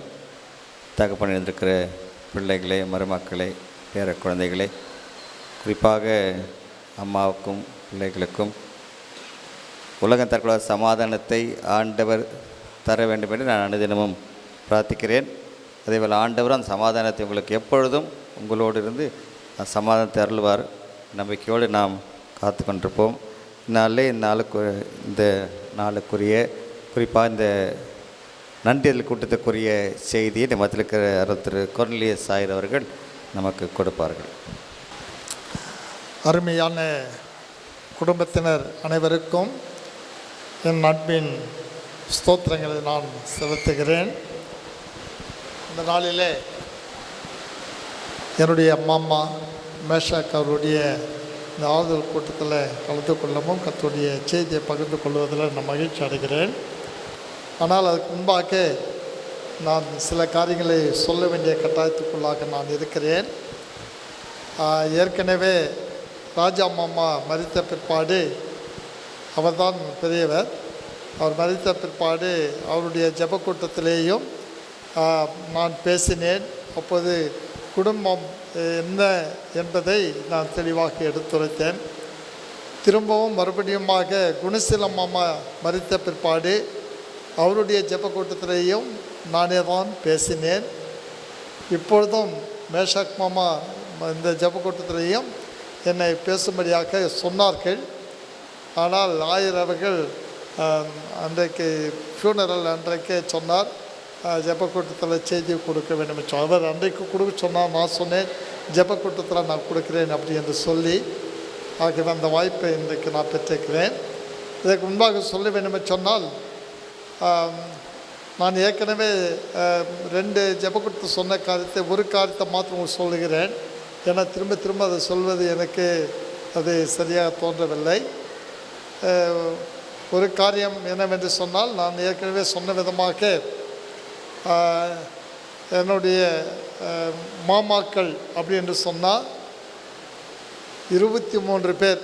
தகப்பன் எழுந்திருக்கிற பிள்ளைகளே, மருமக்களே, பேர குழந்தைகளே, குறிப்பாக அம்மாவுக்கும் பிள்ளைகளுக்கும் உலகம் தற்கொள்ள சமாதானத்தை ஆண்டவர் தர வேண்டும் என்று நான் அனுதினமும் பிரார்த்திக்கிறேன். அதேபோல் ஆண்டவர் அந்த சமாதானத்தை உங்களுக்கு எப்பொழுதும் உங்களோடு இருந்து அந்த சமாதானத்தை அருள்வார். நம்பிக்கையோடு நாம் காத்து கொண்டிருப்போம். இந்த நாளுக்குரிய குறிப்பாக இந்த நன்றியல் கூட்டத்துக்குரிய செய்தியை நம்ம மத்தியில் இருக்கிற திரு கொர்னிலியஸ் சாயர் அவர்கள் நமக்கு கொடுப்பார்கள். அருமையான குடும்பத்தினர் அனைவருக்கும் என் அன்பின் ஸ்தோத்திரங்களை நான் செலுத்துகிறேன். இந்த நாளிலே என்னுடைய மாமா மேஷாக் அவருடைய இந்த ஆறுதல் கூட்டத்தில் கலந்து கொள்ளவும் கர்த்தருடைய செய்தியை பகிர்ந்து கொள்வதில் நான் மகிழ்ச்சி அடைகிறேன். ஆனால் அதுக்கு முன்பாக நான் சில காரியங்களை சொல்ல வேண்டிய கட்டாயத்துக்குள்ளாக நான் இருக்கிறேன். ஏற்கனவே ராஜா மாமா மரித்த பிற்பாடு, அவர்தான் பெரியவர், அவர் மரித்த பிற்பாடு அவருடைய ஜெபக்கூட்டத்திலேயும் நான் பேசினேன். அப்போது குடும்பம் என்ன என்பதை நான் தெளிவாக எடுத்துரைத்தேன். திரும்பவும் மறுபடியுமாக குணசீலம் மாமா மரித்த பிற்பாடு அவருடைய ஜெபக்கூட்டத்திலேயும் நானே தான் பேசினேன். இப்பொழுதும் மேஷாக் மாமா இந்த ஜெபக்கூட்டத்திலேயும் என்னை பேசும்படியாக சொன்னார்கள். ஆனால் ஆயர் அவர்கள் அன்றைக்கு ஃபியூனரல் அன்றைக்கே சொன்னார், ஜெபக்கூட்டத்தில் செய்தி கொடுக்க வேண்டும் என்று. அவர் அன்றைக்கு கொடுக்க சொன்னார். நான் சொன்னேன், ஜெபக்கூட்டத்தில் நான் கொடுக்கிறேன் அப்படி என்று சொல்லி, ஆகவே அந்த வாய்ப்பை இன்றைக்கு நான் பெற்றிருக்கிறேன். இதற்கு முன்பாக சொல்ல வேண்டும் என்று சொன்னால், நான் ஏற்கனவே 2 ஜெபக்கூட்டத்தை சொன்ன காரியத்தை ஒரு காரியத்தை மாத்திரம் சொல்லுகிறேன். ஏன்னா திரும்ப திரும்ப அதை சொல்வது எனக்கு அது சரியாக தோன்றவில்லை. ஒரு காரியம் என்னவென்று சொன்னால், நான் ஏற்கனவே சொன்ன விதமாக என்னுடைய மாமாக்கள் அப்படி என்று சொன்னால் 23 பேர்,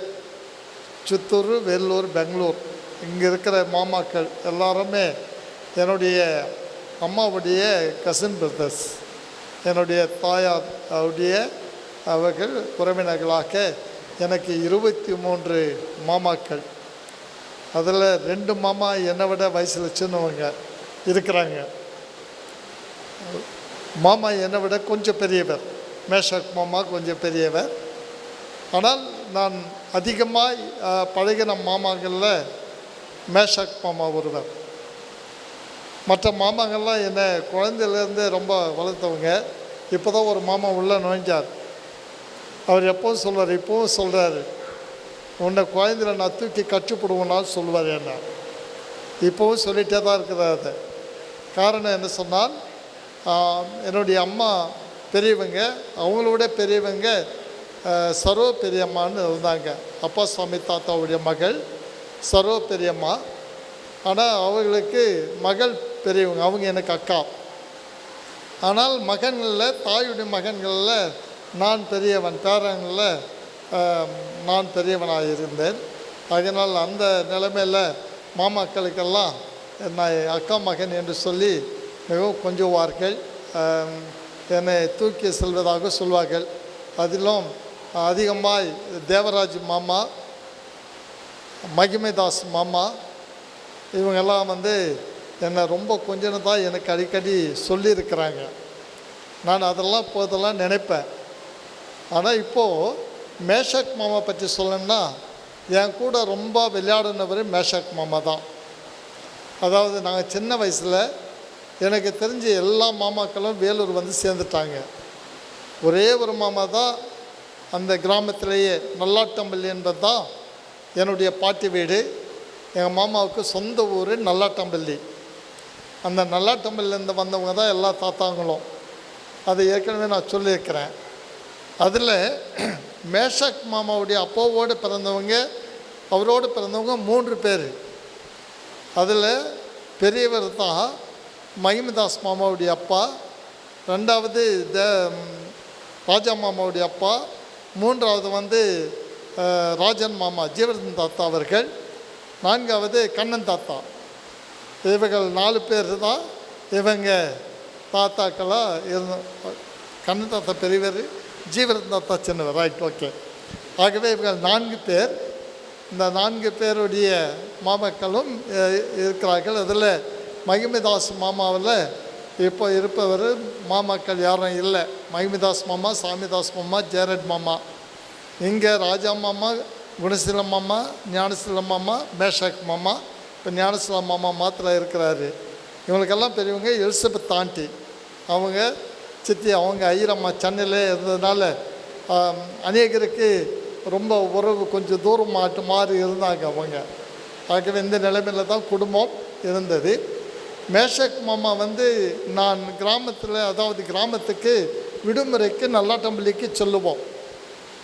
சித்தூர், வேலூர், பெங்களூர், இங்கே இருக்கிற மாமாக்கள் எல்லாருமே என்னுடைய அம்மாவுடைய கசின் பிரதர்ஸ், என்னுடைய தாயார் அவருடைய அவர்கள் உறவினர்களாக எனக்கு 23 மாமாக்கள். அதில் 2 மாமா என்னை விட வயசில் சின்னவங்க இருக்கிறாங்க. மாமா என்னை விட கொஞ்சம் பெரியவர், மேஷாக் மாமா கொஞ்சம் பெரியவர். ஆனால் நான் அதிகமாக பழகின மாமாக்களில் மேஷாக் மாமா ஒருவர். மற்ற மாமாங்கள்லாம் என்னை குழந்தையிலேருந்து ரொம்ப வளர்த்தவங்க. இப்போ தான் ஒரு மாமா உள்ளே நுழைஞ்சார். அவர் எப்போவும் சொல்வார், இப்போவும் சொல்கிறாரு, உன்னை குழந்தையில் நான் தூக்கி கற்றுப்படுவோன்னாலும் சொல்லுவார். என்ன இப்போவும் சொல்லிகிட்டே தான் இருக்கிறார். அது காரணம் என்ன சொன்னால், என்னுடைய அம்மா பெரியவங்க. அவங்களோட பெரியவங்க சர்வ பெரியம்மான்னு இருந்தாங்க. அப்பா சுவாமி தாத்தாவுடைய மகள் சர்வ பெரியம்மா. ஆனால் அவங்களுக்கு மகள் பெரியவங்க, அவங்க எனக்கு அக்கா. ஆனால் மகன்களில், தாயுடைய மகன்களில் நான் பெரியவன், பேரங்களில் நான் பெரியவனாக இருந்தேன். அதனால் அந்த நிலைமையில் மாமாக்களுக்கெல்லாம் நான் அக்கா மகன் என்று சொல்லி மிகவும் கொஞ்சுவார்கள், என்னை தூக்கி செல்வதாக சொல்வார்கள். அதிலும் அதிகமாய் தேவராஜ் மாமா, மகிமைதாஸ் மாமா, இவங்கெல்லாம் என்னை ரொம்ப கொஞ்சம் தான் எனக்கு அடிக்கடி சொல்லியிருக்கிறாங்க. நான் அதெல்லாம் போதெல்லாம் நினைப்பேன். ஆனால் இப்போது மேஷக் மாமா பற்றி சொல்லணும்னா, என் கூட ரொம்ப விளையாடினவர் மேஷக் மாமா தான். அதாவது நாங்கள் சின்ன வயசில் எனக்கு தெரிஞ்ச எல்லா மாமாக்களும் வேலூர் சேர்ந்துட்டாங்க. ஒரே ஒரு மாமா தான் அந்த கிராமத்திலேயே, நல்லாட்டம்பள்ளி என்பது தான் என்னுடைய பாட்டி வீடு. எங்கள் மாமாவுக்கு சொந்த ஊர் நல்லாட்டம்பள்ளி. அந்த நல்லாட்டம்பள்ளியிலேருந்து வந்தவங்க தான் எல்லா தாத்தாங்களும். அதை ஏற்கனவே நான் சொல்லியிருக்கிறேன். அதில் மேஷக் மாமாவுடைய அப்பாவோடு பிறந்தவங்க, அவரோடு பிறந்தவங்க 3 பேர். அதில் பெரியவர் தான் மகிமதாஸ் மாமாவுடைய அப்பா, 2வது ராஜா மாமாவுடைய அப்பா, 3வது ராஜன் மாமா ஜீவரதன் தாத்தா அவர்கள், 4வது கண்ணன் தாத்தா. இவர்கள் 4 பேர் தான் இவங்க தாத்தாக்களாக இருந்த. கண்ணன் தாத்தா பெரியவர், ஜீவரதன் தாத்தா சின்னவர். Right, okay. ஆகவே இவர்கள் 4 பேர். இந்த 4 பேருடைய மாமாக்களும் இருக்கிறார்கள். அதில் மகிமதாஸ் மாமாவில் இப்போ இருப்பவர் மாமாக்கள் யாரும் இல்லை. மகிமதாஸ் மாமா, சாமிதாஸ் மாமா, ஜெயரட் மாமா. இங்கே ராஜா மாமா, குணசீலம் மாமா, ஞானசீலம் மாமா, மேஷக் மாமா. இப்போ ஞானசீலம் மாமா மாத்திரம் இருக்கிறாரு. இவங்களுக்கெல்லாம் பெரியவங்க எலிசபெத் ஆண்டி, அவங்க சித்தி, அவங்க ஐயரம்மா சென்னையிலே இருந்ததுனால அநேகருக்கு ரொம்ப உறவு கொஞ்சம் தூரம் மாறி இருந்தாங்க அவங்க. ஆகவே இந்த நிலைமையில் தான் குடும்பம் இருந்தது. மேஷக் மாமா நான் கிராமத்தில், அதாவது கிராமத்துக்கு விடுமுறைக்கு நல்லாட்டம்பள்ளிக்கு செல்லுவோம்.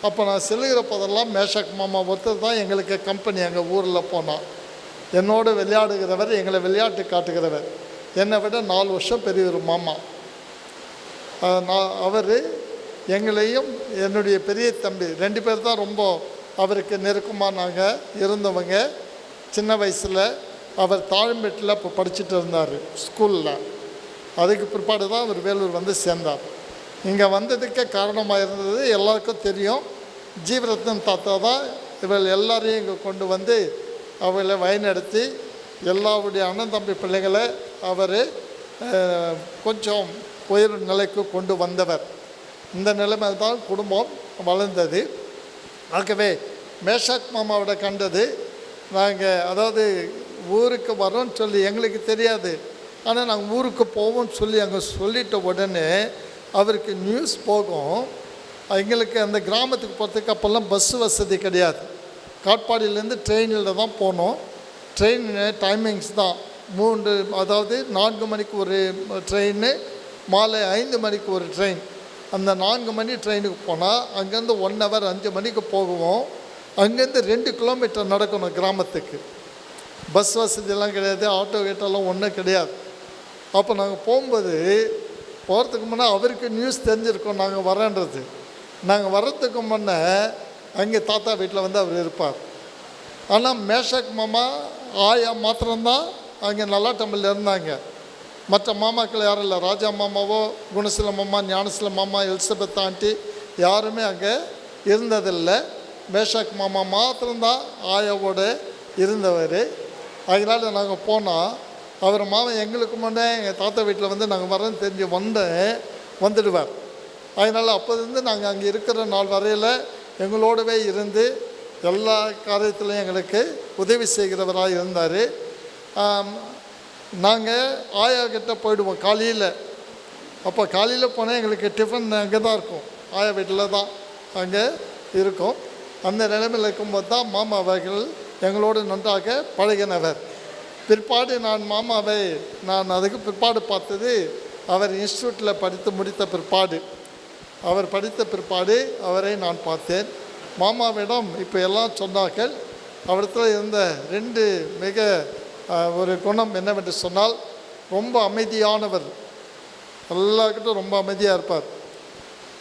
அப்போ நான் செல்லுகிற போதெல்லாம் மேஷக் மாமா ஒருத்தர் தான் எங்களுக்கு கம்பெனி. எங்கள் ஊரில் போனால் என்னோடு விளையாடுகிறவர், எங்களை விளையாட்டு காட்டுகிறவர். என்னை விட 4 வருஷம் பெரிய ஒரு மாமா. அவர் எங்களையும் என்னுடைய பெரிய தம்பி 2 பேர் தான் ரொம்ப அவருக்கு நெருக்கமாக நாங்கள் இருந்தவங்க. சின்ன வயசில் அவர் தாழ்மேட்டில் இப்போ படிச்சுட்டு இருந்தார் ஸ்கூலில். அதுக்கு பிற்பாடு தான் அவர் வேலூர் சேர்ந்தார். இங்கே வந்ததுக்கே காரணமாக இருந்தது எல்லாருக்கும் தெரியும். ஜீவரத்னம் தாத்தா தான் இவள் எல்லாரையும் இங்கே கொண்டு அவளை வழிநடத்தி எல்லாருடைய அண்ணன் தம்பி பிள்ளைகளை அவர் கொஞ்சம் உயர் நிலைக்கு கொண்டு வந்தவர். இந்த நிலைமையில் தான் குடும்பம் வளர்ந்தது. ஆகவே மேஷக் மாமாவோட கண்டது நாங்கள், அதாவது ஊருக்கு வரோன்னு சொல்லி எங்களுக்கு தெரியாது. ஆனால் நாங்கள் ஊருக்கு போவோம்னு சொல்லி அங்கே சொல்லிட்ட உடனே அவருக்கு நியூஸ் போகும். எங்களுக்கு அந்த கிராமத்துக்கு போகிறதுக்கு அப்போல்லாம் பஸ்ஸு வசதி கிடையாது. காட்பாடியிலேருந்து ட்ரெயினில் தான் போனோம். ட்ரெயின் டைமிங்ஸ் தான் 3, அதாவது 4 மணிக்கு ஒரு ட்ரெயின், மாலை 5 மணிக்கு ஒரு ட்ரெயின். அந்த 4 மணி ட்ரெயினுக்கு போனால் அங்கேருந்து 1 ஹவர் 5 மணிக்கு போகுவோம். அங்கேருந்து 2 கிலோமீட்டர் நடக்கணும் கிராமத்துக்கு. பஸ் வசதியெல்லாம் கிடையாது, ஆட்டோ கேட்டெல்லாம் ஒன்றும் கிடையாது. அப்போ நாங்கள் போகிறதுக்கு முன்னே அவருக்கு நியூஸ் தெரிஞ்சிருக்கோம் நாங்கள் வரேன்றது. நாங்கள் வர்றதுக்கு முன்னே அங்கே தாத்தா வீட்டில் அவர் இருப்பார். ஆனால் மேஷக் மாமா ஆயா மாத்திரம்தான் அங்கே நல்லாட்டம்பள்ளியில் இருந்தாங்க. மற்ற மாமாக்கள் யாரும் இல்லை. ராஜா மாமாவோ, குணசீல மாமா, ஞானசீல மாமா, எலிசபெத் ஆண்டி யாருமே அங்கே இருந்ததில்லை. மேஷக் மாமா மாத்திரம்தான் ஆயாவோடு இருந்தவர். அதனால் நாங்கள் போனால் அவர் மாமன் எங்களுக்கு முன்னே எங்கள் தாத்தா வீட்டில் நாங்கள் வரேன்னு தெரிஞ்சு வந்துடுவார். அதனால் அப்போது நாங்கள் அங்கே இருக்கிற நாள் வரையில் எங்களோடவே இருந்து எல்லா காரியத்திலையும் எங்களுக்கு உதவி செய்கிறவராக இருந்தார். நாங்கள் ஆயா கிட்ட போயிடுவோம் காலையில். அப்போ காலையில் போனால் எங்களுக்கு டிஃபன் அங்கே தான் இருக்கும், ஆயா வீட்டில் தான் அங்கே இருக்கும். அந்த நிலைமையில் இருக்கும்போது தான் மாமா அவர்கள் எங்களோடு நன்றாக பழகினவர். பிற்பாடு நான் அதுக்கு பிற்பாடு பார்த்தது அவர் இன்ஸ்டியூட்டில் படித்து முடித்த பிற்பாடு. அவர் படித்த பிற்பாடு அவரை நான் பார்த்தேன். மாமாவிடம் இப்போ எல்லாம் சொன்னார்கள். அவரிடத்தில் இருந்த 2 மிக ஒரு குணம் என்னவென்று சொன்னால், ரொம்ப அமைதியானவர், எல்லாருக்கிட்டும் ரொம்ப அமைதியாக இருப்பார்.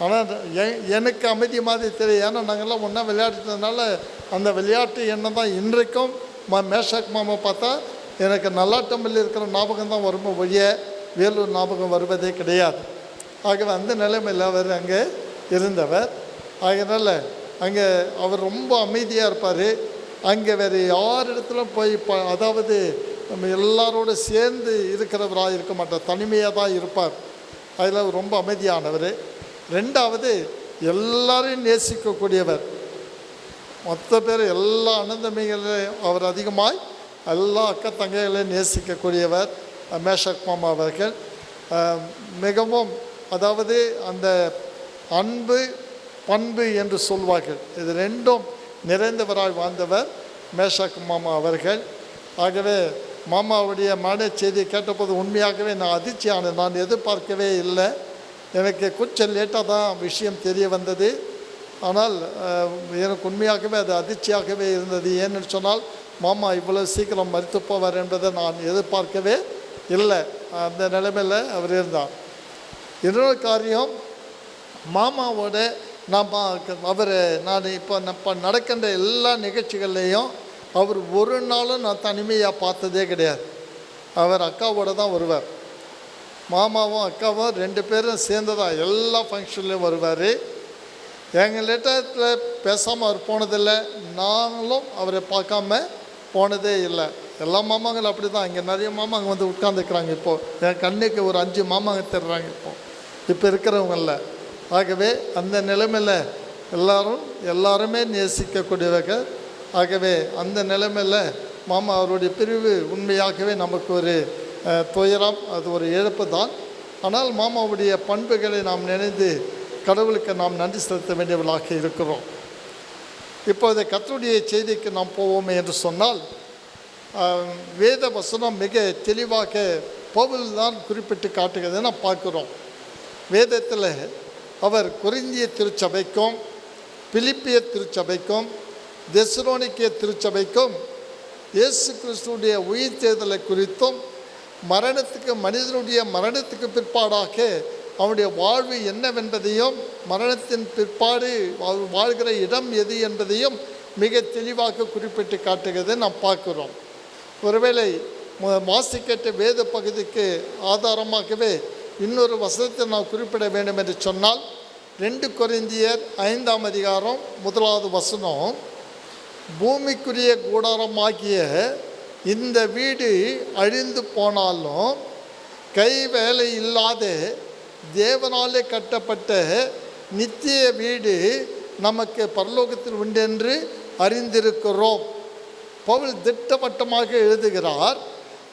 ஆனால் எனக்கு அமைதி மாதிரி தெரியும். ஏன்னா நாங்கள்லாம் ஒன்றா விளையாடுறதுனால அந்த விளையாட்டு எண்ணம் தான் இன்றைக்கும் மேஷாக் மாமா பார்த்தா எனக்கு நல்லாட்டம்பள்ளி இருக்கிற ஞாபகம் தான் வருமோ ஒழிய வேலூர் ஞாபகம் வருவதே கிடையாது. ஆகவே அந்த நிலைமையில் அவர் அங்கே இருந்தவர். அதனால் அங்கே அவர் ரொம்ப அமைதியாக இருப்பார். அங்கே வேறு யார் இடத்துல போய் அதாவது நம்ம எல்லாரோடு சேர்ந்து இருக்கிறவராக இருக்க மாட்டார், தனிமையாக தான் இருப்பார். அதில் ரொம்ப அமைதியானவர். 2வது எல்லாரையும் நேசிக்கக்கூடியவர். மொத்த பேர் எல்லா அனந்தமிகளையும் அவர் அதிகமாய் எல்லா அக்கா தங்கைகளையும் நேசிக்கக்கூடியவர் மேஷாக் மாமா அவர்கள். மிகவும் அதாவது அந்த அன்பு பண்பு என்று சொல்வார்கள், இது 2ம் நிறைந்தவராய் வாழ்ந்தவர் மேஷாக் மாமா அவர்கள். ஆகவே மாமாவுடைய மரண செய்தியை கேட்டபோது உண்மையாகவே நான் அதிர்ச்சியானேன். நான் எதிர்பார்க்கவே இல்லை. எனக்கு கொஞ்சம் லேட்டாக தான் விஷயம் தெரிய வந்தது. ஆனால் எனக்கு உண்மையாகவே அது அதிர்ச்சியாகவே இருந்தது. ஏன்னு சொன்னால் மாமா இவ்வளோ சீக்கிரம் மரித்து போவார் என்பதை நான் எதிர்பார்க்கவே இல்லை. அந்த நிலைமையில் அவர் இருந்தார். இன்னொரு காரியம், மாமாவோட நான் இப்போ நடக்கின்ற எல்லா நிகழ்ச்சிகள்லேயும் அவர் ஒரு நாளும் நான் தனிமையாக பார்த்ததே கிடையாது. அவர் அக்காவோடு தான் வருவார். மாமாவும் அக்காவும் 2 பேரும் சேர்ந்ததாக எல்லா ஃபங்க்ஷன்லேயும் வருவார். எங்கள்கிட்ட பேசாமல் அவர் போனதில்லை, நாங்களும் அவரை பார்க்காம போனதே இல்லை. எல்லா மாமாங்களும் அப்படி தான். இங்கே நிறைய மாமாங்க வந்து உட்காந்துக்கிறாங்க. இப்போது என் கண்ணுக்கு ஒரு 5 மாமாங்க தர்றாங்க இப்போ இருக்கிறவங்கள. ஆகவே அந்த நிலைமையில் எல்லாருமே நேசிக்கக்கூடியவர்கள். ஆகவே அந்த நிலைமையில் மாமா அவருடைய பிரிவு உண்மையாகவே நமக்கு ஒரு துயரம், அது ஒரு இழப்பு தான். ஆனால் மாமாவுடைய பண்புகளை நாம் நினைந்து கடவுளுக்கு நாம் நன்றி செலுத்த வேண்டியவர்களாக இருக்கிறோம். இப்போது கர்த்தருடைய செய்திக்கு நாம் போவோமே என்று சொன்னால், வேத வசனம் மிக தெளிவாக பவுல் தான் குறிப்பிட்டு காட்டுகிறதை நாம் பார்க்குறோம். வேதத்தில் அவர் கொரிந்திய திருச்சபைக்கும் பிலிப்பிய திருச்சபைக்கும் தெசலோனிக்கே திருச்சபைக்கும் இயேசு கிறிஸ்துடைய உயிர்த்தெழுதலை குறித்தும் மனிதனுடைய மரணத்துக்கு பிற்பாடாக அவனுடைய வாழ்வு என்னவென்பதையும் மரணத்தின் பிற்பாடு வாழ்கிற இடம் எது என்பதையும் மிக தெளிவாக குறிப்பிட்டு காட்டுகிறதை நாம் பார்க்குறோம். ஒருவேளை வாசிக்கட்ட வேத பகுதிக்கு ஆதாரமாகவே இன்னொரு வசனத்தை நாம் குறிப்பிட வேண்டும் என்று சொன்னால், 2 கொரிந்தியர் 5ஆம் அதிகாரம் 1வது வசனம், பூமிக்குரிய கூடாரமாகிய இந்த வீடு அழிந்து போனாலும் கை வேலை இல்லாத தேவனாலே கட்டப்பட்ட நித்திய வீடு நமக்கு பரலோகத்தில் உண்டென்று அறிந்திருக்கிறோம். பவுல் திட்டவட்டமாக எழுதுகிறார்.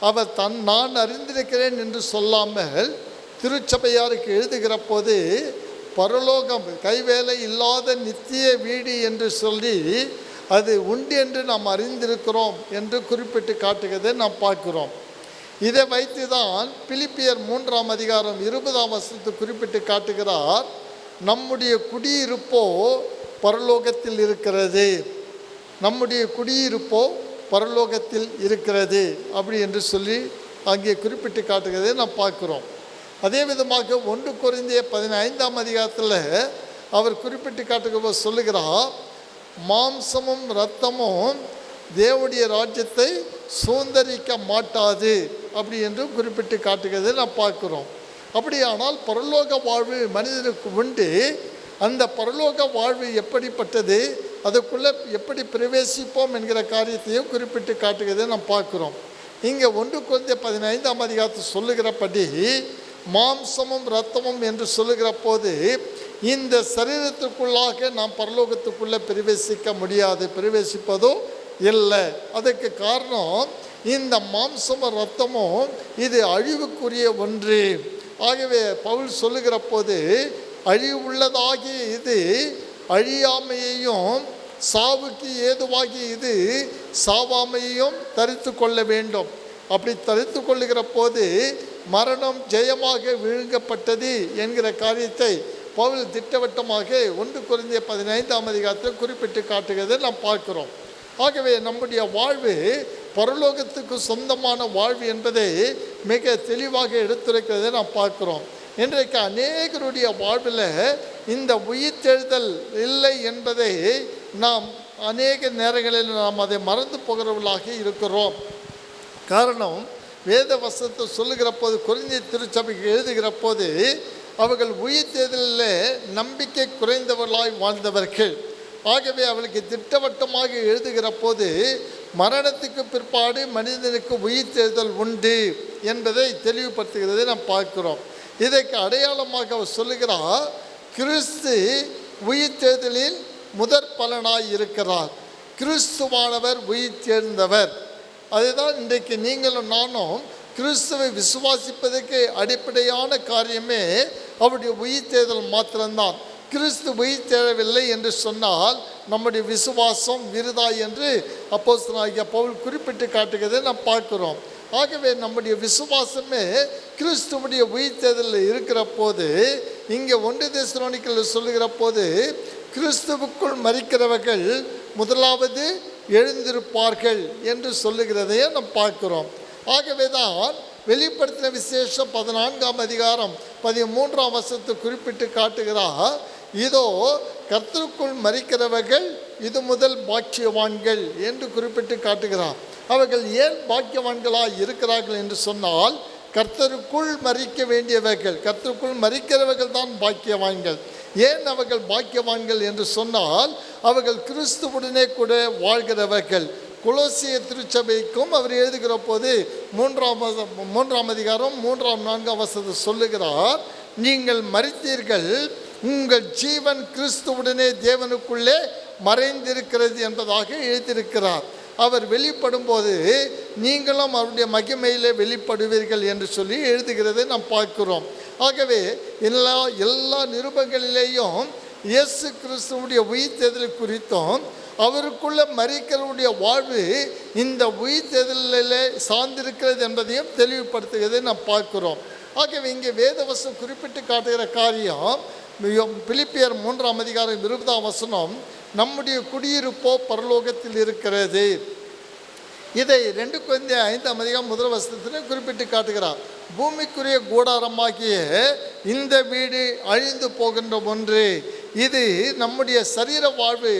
அவர் நான் அறிந்திருக்கிறேன் என்று சொல்லாமல் திருச்சபையாருக்கு எழுதுகிற போது பரலோகம் கைவேலை இல்லாத நித்திய வீடு என்று சொல்லி அது உண்டு என்று நாம் அறிந்திருக்கிறோம் என்று குறிப்பிட்டு காட்டுகிறதை நாம் பார்க்கிறோம். இதை வைத்து தான் பிலிப்பியர் 3ஆம் அதிகாரம் 20ஆம் வசனத்தை குறிப்பிட்டு காட்டுகிறார். நம்முடைய குடியிருப்போ பரலோகத்தில் இருக்கிறது, நம்முடைய குடியிருப்போ பரலோகத்தில் இருக்கிறது அப்படி என்று சொல்லி அங்கே குறிப்பிட்டு காட்டுகிறதை நாம் பார்க்குறோம். அதே விதமாக 1 கொரிந்தியர் 15ஆம் அதிகாரத்தில் அவர் குறிப்பிட்டு காட்டுகிற சொல்லுகிறார், மாம்சமும் இரத்தமும் தேவனுடைய ராஜ்யத்தை சுதந்தரிக்க மாட்டாது அப்படி என்று குறிப்பிட்டு காட்டுகிறதை நாம் பார்க்குறோம். அப்படியானால் பரலோக வாழ்வு மனிதனுக்கு உண்டு. அந்த பரலோக வாழ்வு எப்படிப்பட்டது, அதுக்குள்ளே எப்படி பிரவேசிப்போம் என்கிற காரியத்தையும் குறிப்பிட்டு காட்டுகிறதை நாம் பார்க்குறோம். இங்கே 1 கொரிந்தியர் 15ஆம் அதிகாரத்தை சொல்லுகிறபடி மாம்சமும் இரத்தமும் என்று சொல்லுகிற போது இந்த சரீரத்துக்குள்ளாக நாம் பரலோகத்துக்குள்ளே பிரவேசிக்க முடியாது, பிரவேசிப்பதோ இல்லை. அதுக்கு காரணம் இந்த மாம்சமும் இரத்தமும் இது அழிவுக்குரிய ஒன்று. ஆகவே பவுல் சொல்லுகிற போது அழிவுள்ளதாகிய இது அழியாமையையும் சாவுக்கு ஏதுவாகி இது சாவாமையையும் தரித்து கொள்ள வேண்டும். அப்படி தரித்து கொள்ளுகிற போது மரணம் ஜெயமாக விழுங்கப்பட்டது என்கிற காரியத்தை பவுல் திட்டவட்டமாக 1 கொரிந்தியர் 15ஆம் அதிகாரத்தில் குறிப்பிட்டு காட்டுகிறதை நாம் பார்க்கிறோம். ஆகவே நம்முடைய வாழ்வு பரலோகத்துக்கு சொந்தமான வாழ்வு என்பதை மிக தெளிவாக எடுத்துரைக்கிறதை நாம் பார்க்கிறோம். இன்றைக்கு அநேகருடைய வாழ்வில் இந்த உயிர்த்தெழுதல் இல்லை என்பதை நாம் அநேக நேரங்களில் நாம் அதை மறந்து போகிறவர்களாக இருக்கிறோம். காரணம், வேத வசனத்தை சொல்லுகிற போது, கொரிந்தியர் திருச்சபைக்கு எழுதுகிற போது, அவர்கள் உயிர்த்தெழுதலில் நம்பிக்கை குறைந்தவர்களாய் வாழ்ந்தவர்கள். ஆகவே அவளுக்கு திட்டவட்டமாக எழுதுகிற போது, மரணத்துக்கு பிற்பாடு மனிதனுக்கு உயிர்த்தெழுதல் உண்டு என்பதை தெளிவுபடுத்துகிறதை நாம் பார்க்கிறோம். இதற்கு அடையாளமாக அவர் சொல்லுகிறார், கிறிஸ்து உயிர்த்தெழுதலில் முதற் பலனாய் இருக்கிறார். கிறிஸ்துவானவர் உயிர்த்தெழுந்தவர். அதுதான் இன்றைக்கு நீங்களும் நானும் கிறிஸ்துவை விசுவாசிப்பதற்கு அடிப்படையான காரியமே அவருடைய உயிர்த்தெழுதல் மாத்திரம்தான். கிறிஸ்து உயிர்த்தெழவில்லை என்று சொன்னால் நம்முடைய விசுவாசம் விருதா என்று அப்போஸ்தலனாகிய பவுல் குறிப்பிட்டு காட்டுகிறதை நாம் பார்க்கிறோம். ஆகவே நம்முடைய விசுவாசமே கிறிஸ்துவுடைய உயிர்த்தெழுதலில் இருக்கிற போது, இங்கே 1 தெசலோனிக்கேயர் சொல்லுகிற போது, கிறிஸ்துவுக்குள் மரிக்கிறவர்கள் முதலாவது எழுந்திருப்பார்கள் என்று சொல்லுகிறதையே நாம் பார்க்கிறோம். ஆகவே தான் வெளிப்படுத்தின விசேஷம் 14ஆம் அதிகாரம் 13ஆம் வசனத்தை குறிப்பிட்டு காட்டுகிறார், இதோ கர்த்தருக்குள் மரிக்கிறவர்கள் இது முதல் பாக்கியவான்கள் என்று குறிப்பிட்டு காட்டுகிறார். அவர்கள் ஏன் பாக்கியவான்களாக இருக்கிறார்கள் என்று சொன்னால், கர்த்தருக்குள் மரிக்க வேண்டியவர்கள், கர்த்தருக்குள் மரிக்கிறவர்கள் தான் பாக்கியவான்கள். ஏன் அவர்கள் பாக்கியவான்கள் என்று சொன்னால், அவர்கள் கிறிஸ்துவுடனே கூட வாழ்கிறவர்கள். கொலோசிய திருச்சபைக்கும் அவர் எழுதுகிற போது 3ஆம் அதிகாரம் 3ஆம் 4ஆம் வசனத்தை சொல்லுகிறார், நீங்கள் மரித்தீர்கள், உங்கள் ஜீவன் கிறிஸ்துவுடனே தேவனுக்குள்ளே மறைந்திருக்கிறது என்பதாக எழுதியிருக்கிறார். அவர் வெளிப்படும் போது நீங்களும் அவருடைய மகிமையிலே வெளிப்படுவீர்கள் என்று சொல்லி எழுதுகிறதை நாம் பார்க்கிறோம். ஆகவே எல்லா நிருபங்களிலேயும் இயேசு கிறிஸ்துவுடைய உயிர்த்தெழுதல் குறித்தும் அவருக்குள்ள மரிக்கிறவருடைய வாழ்வு இந்த உயிர்த்தெழுதலிலே சார்ந்திருக்கிறது என்பதையும் தெளிவுபடுத்துகிறதை நாம் பார்க்கிறோம். ஆகவே இங்கே வேதவசனம் குறிப்பிட்டு காட்டுகிற காரியம், பிலிப்பியர் 3ஆம் அதிகாரம் 20ஆம் வசனம், நம்முடைய குடியிருப்போ பரலோகத்தில் இருக்கிறது. இதை 2 கொரிந்தியர் 5ஆம் அதிகாரம் 1 வசனத்திலே குறிப்பிட்டு காட்டுகிறார். பூமிக்குரிய கூடாரமாகிய இந்த வீடு அழிந்து போகின்ற ஒன்று, இது நம்முடைய சரீர வாழ்வு,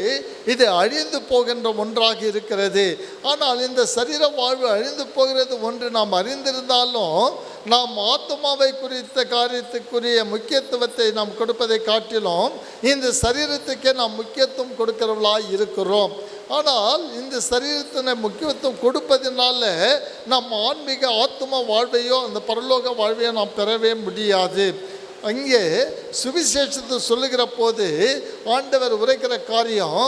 இது அழிந்து போகின்ற ஒன்றாக இருக்கிறது. ஆனால் இந்த சரீர வாழ்வு அழிந்து போகிறது ஒன்று நாம் அறிந்திருந்தாலும், நாம் ஆத்மாவை குறித்த காரியத்துக்குரிய முக்கியத்துவத்தை நாம் கொடுப்பதை காட்டிலும் இந்த சரீரத்துக்கே நாம் முக்கியத்துவம் கொடுக்கிறவர்களாய் இருக்கிறோம். ஆனால் இந்த சரீரத்தினை முக்கியத்துவம் கொடுப்பதனால நாம் ஆன்மீக ஆத்மா வாழ்வையோ அந்த பரலோக வாழ்வையோ நாம் பெறவே முடியாது. அங்கே சுவிசேஷத்தை சொல்லுகிற போது ஆண்டவர் உரைக்கிற காரியம்,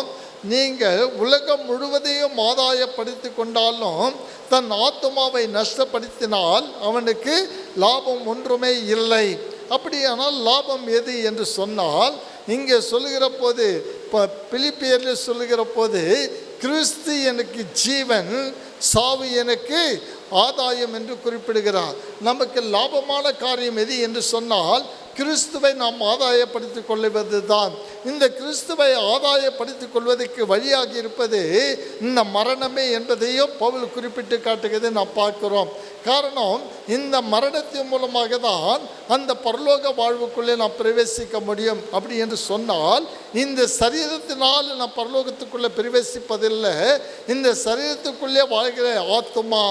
நீங்கள் உலகம் முழுவதையும் ஆதாயப்படுத்தி கொண்டாலும் தன் ஆத்மாவை நஷ்டப்படுத்தினால் அவனுக்கு லாபம் ஒன்றுமே இல்லை. அப்படியானால் லாபம் எது என்று சொன்னால், இங்கே சொல்லுகிற போது பிலிப்பியரில் சொல்லுகிற போது, கிறிஸ்து எனக்கு ஜீவன், சாவு எனக்கு ஆதாயம் என்று குறிப்பிடுகிறார். நமக்கு லாபமான காரியம் எது என்று சொன்னால், கிறிஸ்துவை நாம் ஆதாயப்படுத்திக் கொள்வது தான். இந்த கிறிஸ்துவை ஆதாயப்படுத்திக் கொள்வதற்கு வழியாக இருப்பது இந்த மரணமே என்பதையும் பவுல் குறிப்பிட்டு காட்டுகிறதை நாம் பார்க்கிறோம். காரணம், இந்த மரணத்தின் மூலமாக தான் அந்த பரலோக வாழ்வுக்குள்ளே நாம் பிரவேசிக்க முடியும். அப்படி என்று சொன்னால், இந்த சரீரத்தினால் நாம் பரலோகத்துக்குள்ளே பிரவேசிப்பதில்லை, இந்த சரீரத்துக்குள்ளே வாழ்கிற ஆத்மா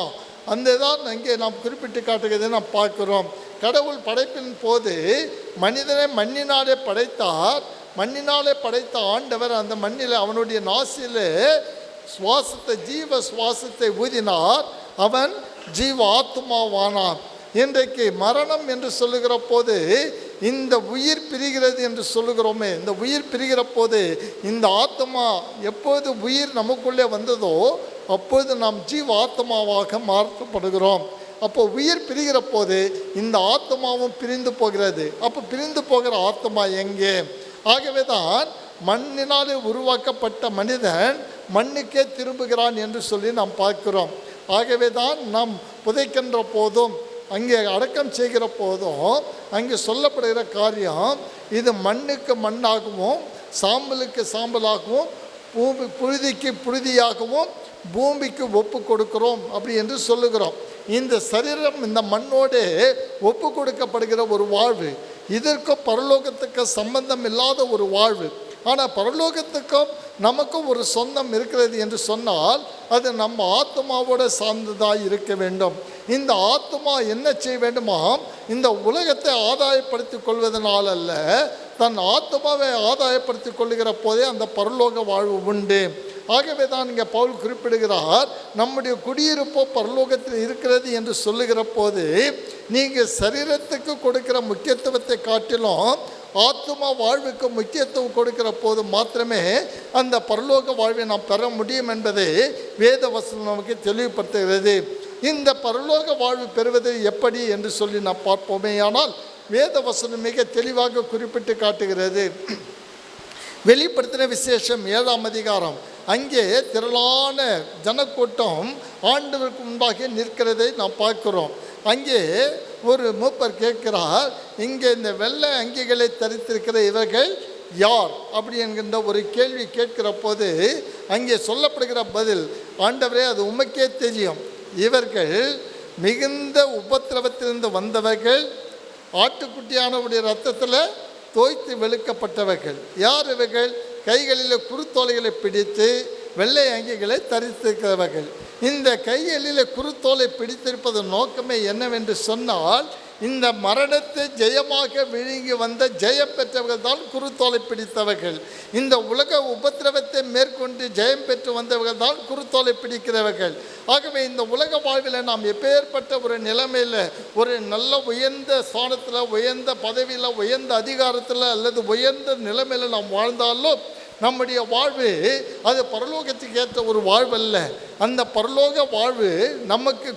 அந்த தான் அங்கே நாம் குறிப்பிட்டு காட்டுகிறதை நாம் பார்க்கிறோம். கடவுள் படைப்பின் போது மனிதனை மண்ணினாலே படைத்தார். மண்ணினாலே படைத்த ஆண்டவர் அந்த மண்ணில் அவனுடைய நாசிலே சுவாசத்தை, ஜீவ சுவாசத்தை ஊதினார். அவன் ஜீவ ஆத்மாவானான். இன்றைக்கு மரணம் என்று சொல்லுகிற போது இந்த உயிர் பிரிகிறது என்று சொல்லுகிறோமே, இந்த உயிர் பிரிகிற போது இந்த ஆத்மா எப்போது உயிர் நமக்குள்ளே வந்ததோ அப்போது நாம் ஜீவ ஆத்மாவாக மாற்றப்படுகிறோம். அப்போ உயிர் பிரிகிற போது இந்த ஆத்மாவும் பிரிந்து போகிறது. அப்போ பிரிந்து போகிற ஆத்மா எங்கே? ஆகவே தான் மண்ணினாலே உருவாக்கப்பட்ட மனிதன் மண்ணுக்கே திரும்புகிறான் என்று சொல்லி நாம் பார்க்கிறோம். ஆகவே தான் நாம் புதைக்கின்ற போதும் அங்கே அடக்கம் செய்கிற போதும் அங்கே சொல்லப்படுகிற காரியம், இது மண்ணுக்கு மண்ணாகவும் சாம்பலுக்கு சாம்பலாகவும் புழுதிக்கு புழுதியாகவும் பூமிக்கு ஒப்பு கொடுக்கிறோம் அப்படி என்று சொல்லுகிறோம். இந்த சரீரம் இந்த மண்ணோடு ஒப்பு கொடுக்கப்படுகிற ஒரு வாழ்வு, இதற்கும் பரலோகத்துக்கு சம்பந்தம் இல்லாத ஒரு வாழ்வு. ஆனால் பரலோகத்துக்கும் நமக்கும் ஒரு சொந்தம் இருக்கிறது என்று சொன்னால் அது நம்ம ஆத்மாவோட சார்ந்ததாக இருக்க வேண்டும். இந்த ஆத்மா என்ன செய்ய வேண்டுமா? இந்த உலகத்தை ஆதாயப்படுத்திக் கொள்வதனால் அல்ல, தன் ஆத்மாவை ஆதாயப்படுத்திக் கொள்ளுகிற போதே அந்த பரலோக வாழ்வு உண்டு. ஆகவே தான் இங்கே பவுல் குறிப்பிடுகிறார், நம்முடைய குடியிருப்போ பரலோகத்தில் இருக்கிறது என்று சொல்லுகிற போது நீங்கள் சரீரத்துக்கு கொடுக்கிற முக்கியத்துவத்தை காட்டிலும் ஆத்மா வாழ்வுக்கு முக்கியத்துவம் கொடுக்கிற போது மாத்திரமே அந்த பரலோக வாழ்வை நாம் பெற முடியும் என்பதை வேத வசனம் நமக்கு தெளிவுபடுத்துகிறது. இந்த பரலோக வாழ்வு பெறுவது எப்படி என்று சொல்லி நாம் பார்ப்போமே. ஆனால் வேத வசனம் மிக தெளிவாக குறிப்பிட்டு காட்டுகிறது. வெளிப்படுத்தின விசேஷம் 7ஆம் அதிகாரம், அங்கே திரளான ஜனக்கூட்டம் ஆண்டவருக்கு முன்பாக நிற்கிறதை நாம் பார்க்கிறோம். அங்கே ஒரு மூப்பர் கேட்கிறார், இங்கே இந்த வெள்ளை அங்கிகளை தரித்திருக்கிற இவர்கள் யார் அப்படி என்கின்ற ஒரு கேள்வி கேட்கிற போது அங்கே சொல்லப்படுகிற பதில், ஆண்டவரே அது உமக்கே தெரியும், இவர்கள் மிகுந்த உபத்திரவத்திலிருந்து வந்தவர்கள், ஆட்டுக்குட்டியானவுடைய ரத்தத்தில் தோய்த்து வெளுக்கப்பட்டவர்கள். யார் இவர்கள்? கைகளில் குருத்தோலைகளை பிடித்து வெள்ளை அங்கிகளை தரித்திருக்கிறவர்கள். இந்த கைகளில் குருத்தோலை பிடித்திருப்பது நோக்கமே என்னவென்று சொன்னால், இந்த மரணத்தை ஜெயமாக விழுங்கி வந்த ஜெயம் பெற்றவர்கள் தான் குருத்தோலை பிடித்தவர்கள். இந்த உலக உபத்திரவத்தை மேற்கொண்டு ஜெயம் பெற்று வந்தவர்கள் தான் குருத்தோலை பிடிக்கிறவர்கள். ஆகவே இந்த உலக வாழ்வில் நாம் எப்பேற்பட்ட ஒரு நிலைமையில், ஒரு நல்ல உயர்ந்த ஸ்தானத்தில், உயர்ந்த பதவியில், உயர்ந்த அதிகாரத்தில் அல்லது உயர்ந்த நிலைமையில் நாம் வாழ்ந்தாலும் நம்முடைய வாழ்வு அது பரலோகத்துக்கு ஏற்ற ஒரு வாழ்வு அல்ல. அந்த பரலோக வாழ்வு நமக்கு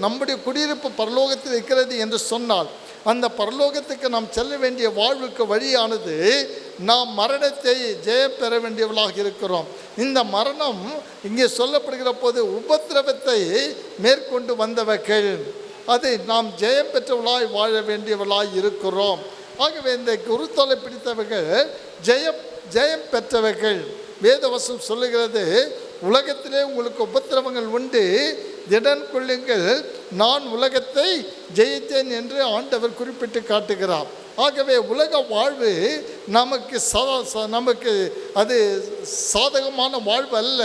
நம்முடைய குடியிருப்பு பரலோகத்தில் இருக்கிறது என்று சொன்னால், அந்த பரலோகத்துக்கு நாம் செல்ல வேண்டிய வாழ்வுக்கு வழியானது நாம் மரணத்தை ஜெயம் பெற வேண்டியவர்களாக இருக்கிறோம். இந்த மரணம் இங்கே சொல்லப்படுகிற போது உபத்திரவத்தை மேற்கொண்டு வந்தவர்கள், அதை நாம் ஜெயம் பெற்றவர்களாய் வாழ வேண்டியவர்களாய் இருக்கிறோம். ஆகவே இந்த குருத்தோலை பிடித்தவர்கள் ஜெயம் பெற்றவர்கள். வேதவசம் சொல்லுகிறது, உலகத்திலே உங்களுக்கு உபத்திரவங்கள் உண்டு, திடன் கொள்ளுங்கள், நான் உலகத்தை ஜெயித்தேன் என்று ஆண்டவர் குறிப்பிட்டு காட்டுகிறார். ஆகவே உலக வாழ்வு நமக்கு அது சாதகமான வாழ்வு அல்ல,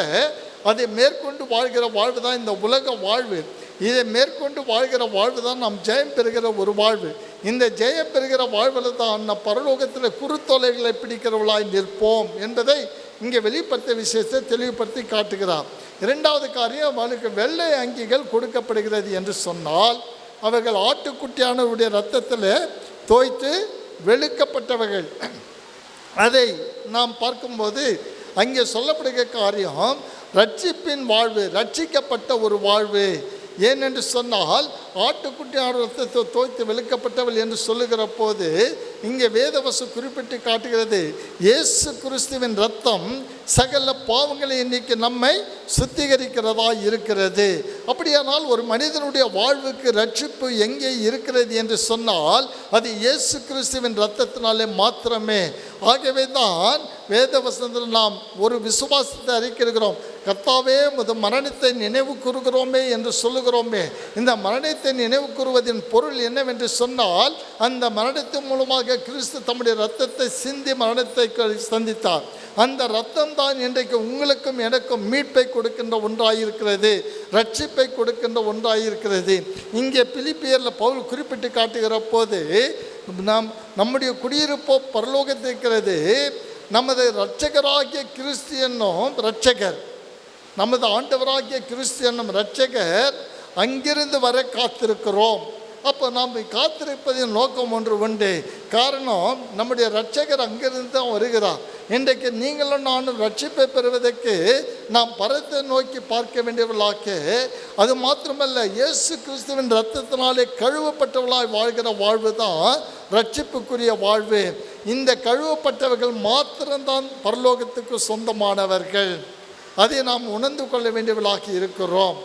அதை மேற்கொண்டு வாழ்கிற வாழ்வு தான் இந்த உலக வாழ்வு. இதை மேற்கொண்டு வாழ்கிற வாழ்வு தான் நாம் ஜெயம் பெறுகிற ஒரு வாழ்வு. இந்த ஜெயம் பெறுகிற வாழ்வில் தான் நம் பரலோகத்தில் குருத்தோலைகளை பிடிக்கிறவர்களாய் நிற்போம் என்பதை இங்கே வெளிப்படுத்த விஷயத்தை தெளிவுபடுத்தி காட்டுகிறார். இரண்டாவது காரியம், அவளுக்கு வெள்ளை அங்கிகள் கொடுக்கப்படுகிறது என்று சொன்னால், அவர்கள் ஆட்டுக்குட்டியானவருடைய இரத்தத்தில் தோய்த்து வெளுக்கப்பட்டவர்கள். அதை நாம் பார்க்கும்போது அங்கே சொல்லப்படுகிற காரியம் ரட்சிப்பின் வாழ்வு, ரட்சிக்கப்பட்ட ஒரு வாழ்வு. ஏனென்று சொன்னால், ஆட்டுக்குட்டியான ரத்தத்தை தோய்த்து வெளுக்கப்பட்டவள் என்று சொல்லுகிற போது இங்கே வேதவசம் குறிப்பிட்டு காட்டுகிறது, இயேசு கிறிஸ்துவின் ரத்தம் சகல பாவங்களை இன்னைக்கு நம்மை சுத்திகரிக்கிறதா இருக்கிறது. அப்படியானால் ஒரு மனிதனுடைய வாழ்வுக்கு ரட்சிப்பு எங்கே இருக்கிறது என்று சொன்னால், அது இயேசு கிறிஸ்துவின் ரத்தத்தினாலே மாத்திரமே. ஆகவே தான் வேதவசனத்தில் நாம் ஒரு விசுவாசத்தை அறிக்கிறோம், கர்த்தாவே முத மரணத்தை நினைவு கூறுகிறோமே என்று சொல்லுகிறோமே. இந்த மரணத்தை நினைவு கூறுவதின் பொருள் என்னவென்று சொன்னால், அந்த மரணத்தின் மூலமாக கிறிஸ்து தம்முடைய இரத்தத்தை சிந்தி மரணத்தை சந்தித்தார். அந்த இரத்தம் தான் இன்றைக்கு உங்களுக்கும் எனக்கும் மீட்பை கொடுக்கின்ற ஒன்றாயிருக்கிறது, ரட்சிப்பை கொடுக்கின்ற ஒன்றாயிருக்கிறது. இங்கே பிலிப்பியரில் பவுல் குறிப்பிட்டு காட்டுகிற போது, நம்முடைய குடியிருப்போ பரலோகத்தில் இருக்கிறது. நமது இரட்சகராகிய கிறிஸ்து என்னும் இரட்சகர், நமது ஆண்டவராகிய கிறிஸ்து என்னும் இரட்சகர் அங்கிருந்து வர காத்திருக்கிறோம். அப்போ நாம் காத்திருப்பதின் நோக்கம் ஒன்று உண்டு. காரணம், நம்முடைய இரட்சகர் அங்கிருந்து தான் வருகிறார். இன்றைக்கு நீங்களும் நானும் ரட்சிப்பை பெறுவதற்கு நாம் பரத்தை நோக்கி பார்க்க வேண்டியவர்களாக, அது மாத்திரமல்ல, இயேசு கிறிஸ்துவின் இரத்தத்தினாலே கழுவப்பட்டவர்களாய் வாழ்கிற வாழ்வு தான் ரட்சிப்புக்குரிய வாழ்வு. இந்த கழுவப்பட்டவர்கள் மாத்திரம்தான் பரலோகத்துக்கு சொந்தமானவர்கள். அதை நாம் உணர்ந்து கொள்ள வேண்டியவர்களாக இருக்கிறோம்.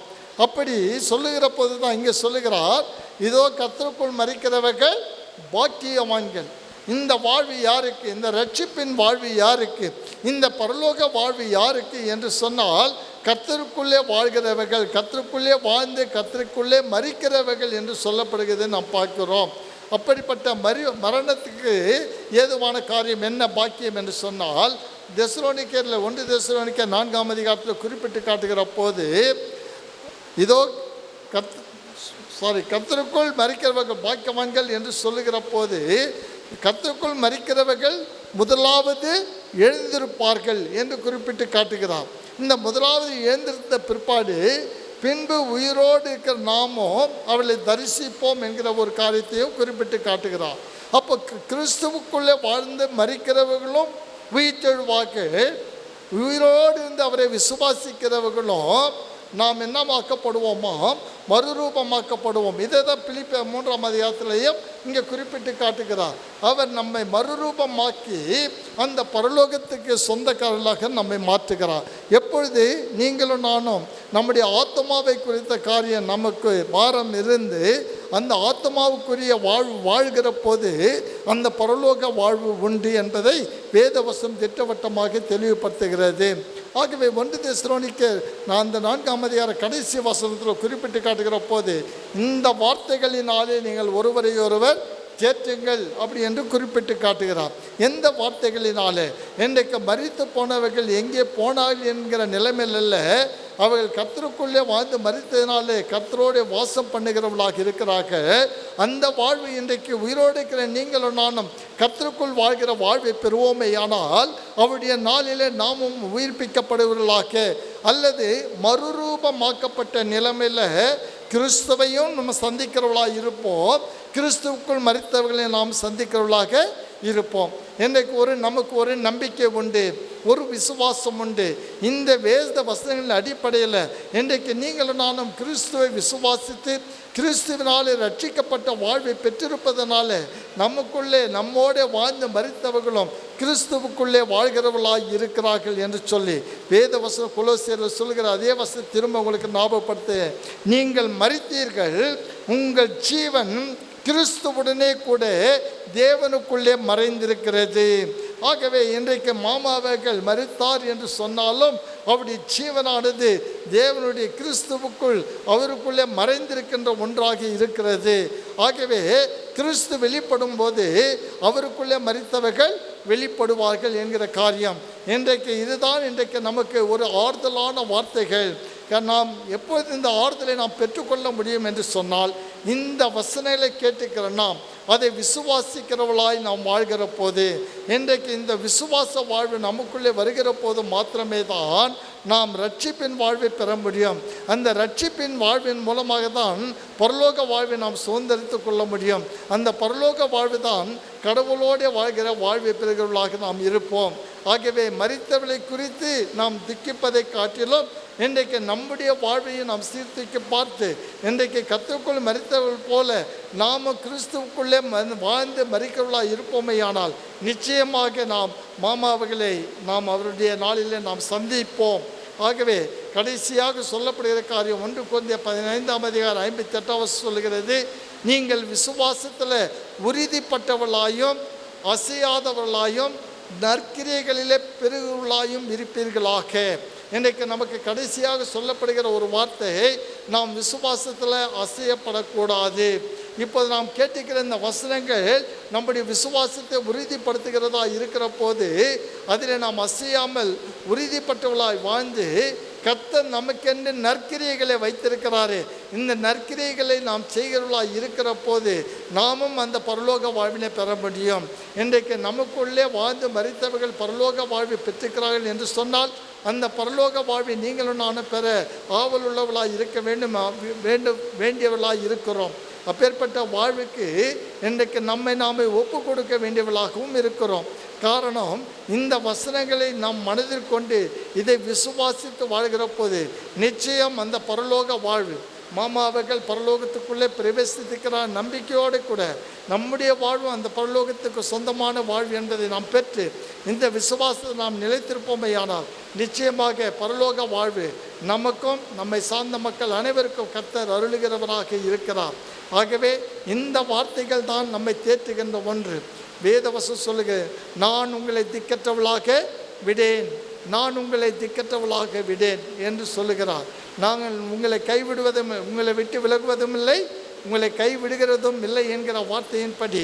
அப்படி சொல்லுகிற போது தான் இங்கே சொல்லுகிறார், இதோ கர்த்தருக்குள் மரிக்கிறவர்கள் பாக்கியவான்கள். இந்த வாழ்வு யாருக்கு, இந்த ரட்சிப்பின் வாழ்வு யாருக்கு, இந்த பரலோக வாழ்வு யாருக்கு என்று சொன்னால் கர்த்தருக்குள்ளே வாழ்கிறவர்கள், கர்த்தருக்குள்ளே வாழ்ந்து கர்த்தருக்குள்ளே மரிக்கிறவர்கள் என்று சொல்லப்படுகிறது நாம் பார்க்கிறோம். அப்படிப்பட்ட மரணத்துக்கு ஏதுவான காரியம் என்ன பாக்கியம் என்று சொன்னால் தெசலோனிக்கேயரில் 1 தெசலோனிக்கேயர் 4ஆம் அதிகாரத்தில் குறிப்பிட்டு காட்டுகிற போது இதோ கர்த்தருக்குள் மரிக்கிறவர்கள் பாக்கியவான்கள் என்று சொல்லுகிற போது கர்த்தருக்குள் மரிக்கிறவர்கள் முதலாவது எழுந்திருப்பார்கள் என்று குறிப்பிட்டு காட்டுகிறார். இந்த முதலாவது எழுந்திருந்த பிற்பாடு பின்பு உயிரோடு இருக்கிற நாமும் அவளை தரிசிப்போம் என்கிற ஒரு காரியத்தையும் குறிப்பிட்டு காட்டுகிறார். அப்போ கிறிஸ்துவுக்குள்ளே வாழ்ந்து மரிக்கிறவர்களும் உயிர்த்தெழுவார்கள், உயிரோடு இருந்து அவரை விசுவாசிக்கிறவர்களும் நாம் என்னமாக்கப்படுவோமா, மறுரூபமாக்கப்படுவோம். இதை தான் பிலிப்பியர் 3ஆம் அதிகாரத்திலேயும் இங்கே குறிப்பிட்டு காட்டுகிறார். அவர் நம்மை மறுரூபமாக்கி அந்த பரலோகத்துக்கு சொந்தக்காரர்களாக நம்மை மாற்றுகிறார். எப்பொழுது நீங்களும் நானும் நம்முடைய ஆத்மாவை குறித்த காரியம் நமக்கு பாரம் இருந்து அந்த ஆத்மாவுக்குரிய வாழ்கிற போது அந்த பரலோக வாழ்வு உண்டு என்பதை வேதவசனம் திட்டவட்டமாக தெளிவுபடுத்துகிறது. ஆகவே 1 தெசலோனிக்கேயர் அந்த 4ஆம் அதிகார கடைசி வசனத்தில் குறிப்பிட்டு காட்டுகிற போது இந்த வார்த்தைகளினாலே நீங்கள் ஒருவரையொருவர் தேற்றுங்கள் அப்படி என்று குறிப்பிட்டு காட்டுகிறார். எந்த வார்த்தைகளினாலே? இன்றைக்கு மரித்து போனவர்கள் எங்கே போனார்கள் என்கிற நிலைமையில் அவர்கள் கர்த்தருக்குள்ளே வாழ்ந்து மரித்ததினாலே கர்த்தரோடு வாசம் பண்ணுகிறவர்களாக இருக்கிறார்கள். அந்த வாழ்வு இன்றைக்கு உயிரோடு இருக்கிற நீங்களும் நானும் கர்த்தருக்குள் வாழ்கிற வாழ்வை பெறுவோமேயானால் அவருடைய நாளிலே நாமும் உயிர்ப்பிக்கப்படுவர்களாக அல்லது மறுரூபமாக்கப்பட்ட நிலைமையில் கிறிஸ்துவையும் நம்ம சந்திக்கிறவர்களாக இருப்போம், கிறிஸ்துவுக்குள் மரித்தவர்களை நாம் சந்திக்கிறவர்களாக இருப்போம். இன்றைக்கு நமக்கு ஒரு நம்பிக்கை உண்டு, ஒரு விசுவாசம் உண்டு. இந்த வேத வசனங்களின் அடிப்படையில் இன்றைக்கு நீங்களும் நானும் கிறிஸ்துவை விசுவாசித்து கிறிஸ்துவினாலே ரட்சிக்கப்பட்ட வாழ்வை பெற்றிருப்பதனால நமக்குள்ளே நம்மோடு வாழ்ந்து மரித்தவர்களும் கிறிஸ்துவுக்குள்ளே வாழ்கிறவர்களாக இருக்கிறார்கள் என்று சொல்லி வேத வசனம் கொலோசியரில் சொல்கிற அதே வசனம் திரும்ப உங்களுக்கு ஞாபகப்படுத்த, நீங்கள் மரித்தீர்கள், உங்கள் ஜீவன் கிறிஸ்துவுடனே கூட தேவனுக்குள்ளே மறைந்திருக்கிறது. ஆகவே இன்றைக்கு மாமாவர்கள் மரித்தார் என்று சொன்னாலும் அவருடைய ஜீவனானது தேவனுடைய கிறிஸ்துவுக்குள் அவருக்குள்ளே மறைந்திருக்கின்ற ஒன்றாக இருக்கிறது. ஆகவே கிறிஸ்து வெளிப்படும் போது அவருக்குள்ளே மரித்தவர்கள் வெளிப்படுவார்கள் என்கிற காரியம் இதுதான் இன்றைக்கு நமக்கு ஒரு ஆறுதலான வார்த்தைகள். நாம் எப்பொழுது இந்த ஆறுதலை நாம் பெற்றுக்கொள்ள முடியும் என்று சொன்னால் இந்த வசனங்களை கேட்டுக்கிற நாம் அதை விசுவாசிக்கிறவளாய் நாம் வாழ்கிற போது, இன்றைக்கு இந்த விசுவாச வாழ்வு நமக்குள்ளே வருகிற போது மாத்திரமே தான் நாம் ரட்சிப்பின் வாழ்வை பெற முடியும். அந்த ரட்சிப்பின் வாழ்வின் மூலமாக தான் பரலோக வாழ்வை நாம் சுதந்திரித்து கொள்ள முடியும். அந்த பரலோக வாழ்வு தான் கடவுளோடு வாழ்கிற வாழ்வை பெறுகிறவர்களாக நாம் இருப்போம். ஆகவே மரித்தவளை குறித்து நாம் திக்கிப்பதை காட்டிலும் இன்றைக்கு நம்முடைய வாழ்வையும் நாம் சீர்தூக்கி பார்த்து இன்றைக்கு கர்த்தருக்குள் மரித்தவர்கள் போல நாம் கிறிஸ்துவுக்குள்ளே வாழ்ந்து மரிக்கிறவர்களாக இருப்போமேயானால் நிச்சயமாக நாம் மாமாவர்களை நாம் அவருடைய நாளிலே நாம் சந்திப்போம். ஆகவே கடைசியாக சொல்லப்படுகிற காரியம் 1 கொரிந்தியர் 15ஆம் அதிகாரம் 58 சொல்லுகிறது, நீங்கள் விசுவாசத்தில் உறுதிப்பட்டவர்களாயும் அசையாதவர்களாயும் நற்கிரியைகளிலே பெருகுவர்களாயும் இருப்பீர்களாக. இன்றைக்கு நமக்கு கடைசியாக சொல்லப்படுகிற ஒரு வார்த்தை, நாம் விசுவாசத்தில் அசையப்படக்கூடாது. இப்போது நாம் கேட்டுக்கிற இந்த வசனங்கள் நம்முடைய விசுவாசத்தை உறுதிப்படுத்துகிறதா இருக்கிற போது அதில் நாம் அசையாமல் உறுதிப்பட்டவர்களாய் வாழ்ந்து கர்த்தர் நமக்கென்று நற்கிரியைகளை வைத்திருக்கிறாரு. இந்த நற்கிரியைகளை நாம் செய்கிறவர்களாக இருக்கிற போது நாமும் அந்த பரலோக வாழ்வினை பெற முடியும். இன்றைக்கு நமக்குள்ளே வாழ்ந்து மரித்தவர்கள் பரலோக வாழ்வை பெற்றிருக்கிறார்கள் என்று சொன்னால் அந்த பரலோக வாழ்வை நீங்களும் நானும் பெற ஆவல் உள்ளவர்களாக இருக்க வேண்டியவர்களாக இருக்கிறோம். அப்பேற்பட்ட வாழ்வுக்கு இன்றைக்கு நம்மை நாமே ஒப்பு கொடுக்க வேண்டியவர்களாகவும் இருக்கிறோம். காரணம், இந்த வசனங்களை நாம் மனதில் கொண்டு இதை விசுவாசித்து வாழ்கிற போது நிச்சயம் அந்த பரலோக வாழ்வு மாமாவர்கள் பரலோகத்துக்குள்ளே பிரவேசித்திருக்கிறார் நம்பிக்கையோடு கூட நம்முடைய வாழ்வு அந்த பரலோகத்துக்கு சொந்தமான வாழ்வு என்பதை நாம் பெற்று இந்த விசுவாசத்தை நாம் நிலைத்திருப்போமேயானால் நிச்சயமாக பரலோக வாழ்வு நமக்கும் நம்மை சார்ந்த மக்கள் அனைவருக்கும் கர்த்தர் அருளுகிறவராக இருக்கிறார். ஆகவே இந்த வார்த்தைகள் தான் நம்மை தேற்றுகின்ற ஒன்று. வேதவசம் சொல்லுங்க, நான் உங்களை திக்கற்றவளாக விடேன், நான் உங்களை திக்கற்றவளாக விடேன் என்று சொல்லுகிறார். நாங்கள் உங்களை கைவிடுவதும் உங்களை விட்டு விலகுவதும் இல்லை, உங்களை கைவிடுகிறதும் இல்லை என்கிற வார்த்தையின்படி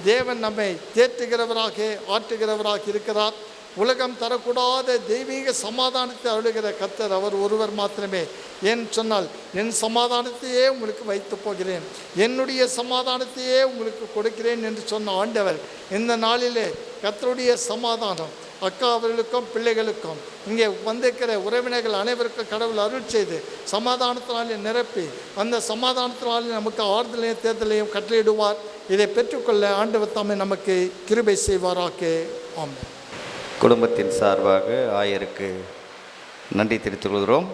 தேவன் நம்மை தேற்றுகிறவராக ஆற்றுகிறவராக இருக்கிறார். உலகம் தரக்கூடாத தெய்வீக சமாதானத்தை அருளுகிற கர்த்தர் அவர் ஒருவர் மாத்திரமே. ஏன் சொன்னால், என் சமாதானத்தையே உங்களுக்கு வைத்து போகிறேன், என்னுடைய சமாதானத்தையே உங்களுக்கு கொடுக்கிறேன் என்று சொன்ன ஆண்டவர் இந்த நாளிலே கர்த்தருடைய சமாதானம் அக்கா அவர்களுக்கும் பிள்ளைகளுக்கும் இங்கே வந்திருக்கிற உறவினர்கள் அனைவருக்கும் கடவுள் அருள் செய்து சமாதானத்தினாலே நிரப்பி அந்த சமாதானத்தினாலே நமக்கு ஆறுதலையும் தேர்தலையும் கட்டளையிடுவார். இதை பெற்றுக்கொள்ள ஆண்டவர் தாமே நமக்கு கிருபை செய்வாராக. ஆமென். குடும்பத்தின் சார்பாக ஆயருக்கு நன்றி தெரிவித்துக் கொள்கிறோம்.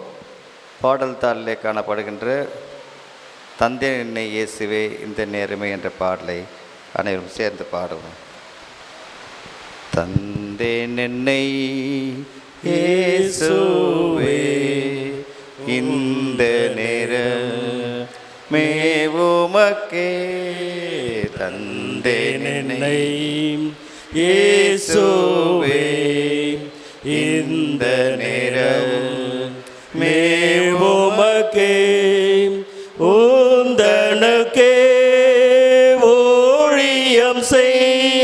பாடல் தாளிலே காணப்படுகின்ற தந்தை என்னை இயேசுவே இந்த நேரமே என்ற பாடலை அனைவரும் சேர்ந்து பாடுவோம். தந்தே என்னை இயேசுவே இந்த நேரம் மேவுமக்கே, தந்தே என்னை இயேசுவே இந்த நேரம் மேவுமக்கே, உந்தனுக்கே ஊழியம் செய்ய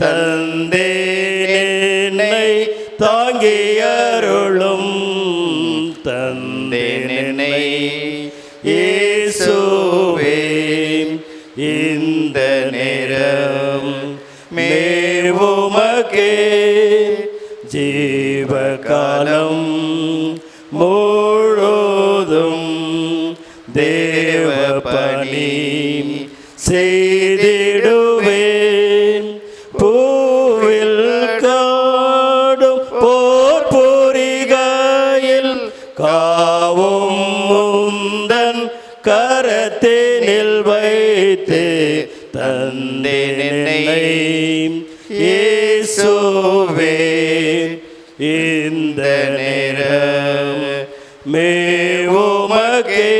தந்தேன் என்னை தாங்கி அருளும், தந்தேன் என்னை இயேசுவே இந்த நேரம் மேவுமக்கே, ஜீவகாலம் முழுதும் தேவ பணி செய்திடுவேன், பூவில் காடும் போர் புரிகையில் காவும் முந்தன் கரத்தினில் வைத்து தந்தேன் என்னை இயேசுவே இந்த நேரம் மேவுமக்கே,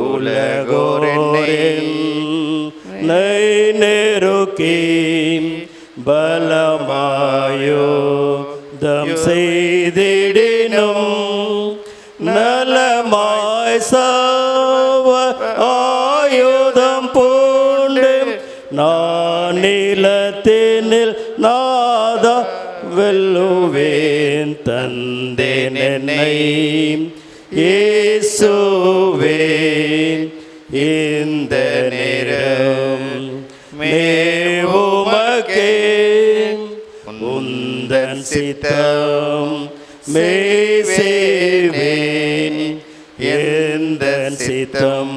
உலகோரின் நெருக்கி பலமாயுதம் செய்திடினும் நலமாய் சாவ ஆயுதம் பூண்டு நான் நிலத்தினில் நாத வெல்லுவேன், தந்தேன் என்னை இயேசுவே இந்த நேரம் மேவுமக்கே, உந்தன் சித்தம் மெய்செய்வேன், எந்தன் சித்தம்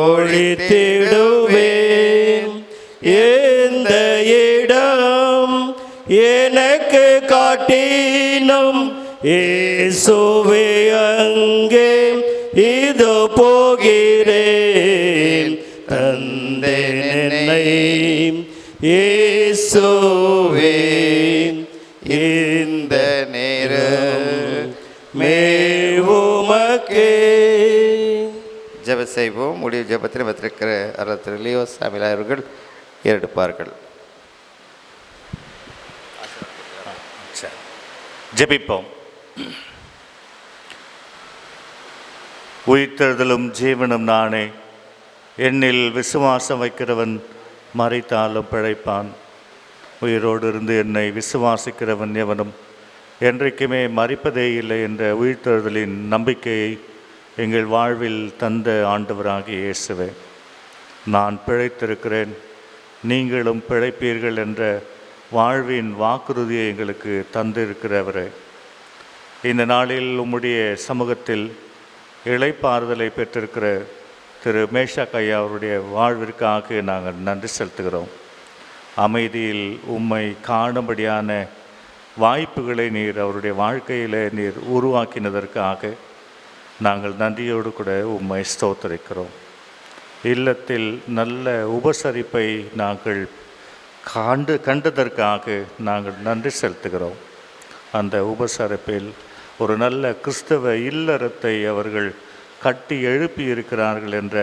ஒழித்திடுவேன், எந்த இடம் எனக்கு காட்டினும் இயேசுவே அங்கே இதோ போகிறேன், தந்தேன் என்னை இயேசுவே இந்த நேரம் மேவுமக்கே. ஜெப செய்வோம். முடிவு ஜெபத்தில் வைத்திருக்கிற திரு லியோ சாமில் அவர்கள் ஏறெடுப்பார்கள். ஜெபிப்போம். உயிர்த்தெழுதலும் ஜீவனும் நானே, என்னில் விசுவாசம் வைக்கிறவன் மரித்தாலும் பிழைப்பான். உயிரோடு இருந்து என்னை விசுவாசிக்கிறவன் எவனும் என்றைக்குமே மரிப்பதே இல்லை என்ற உயிர்த்தெழுதலின் நம்பிக்கையை எங்கள் வாழ்வில் தந்த ஆண்டவராகிய இயேசுவே, நான் பிழைத்திருக்கிறேன், நீங்களும் பிழைப்பீர்கள் என்ற வாழ்வின் வாக்குறுதியை எங்களுக்கு தந்திருக்கிறவரே, இந்த நாளில் உம்முடைய சமூகத்தில் இளைப்பாறுதலை பெற்றிருக்கிற திரு மேஷாக் ஐயா அவருடைய வாழ்விற்காக நாங்கள் நன்றி செலுத்துகிறோம். அமைதியில் உம்மை காணும்படியான வாய்ப்புகளை நீர் அவருடைய வாழ்க்கையில் நீர் உருவாக்கினதற்காக நாங்கள் நன்றியோடு கூட உம்மை ஸ்தோத்திரிக்கிறோம். இல்லத்தில் நல்ல உபசரிப்பை நாங்கள் கண்டதற்காக நாங்கள் நன்றி செலுத்துகிறோம். அந்த உபசரிப்பில் ஒரு நல்ல கிறிஸ்தவ இல்லறத்தை அவர்கள் கட்டி எழுப்பி இருக்கிறார்கள் என்ற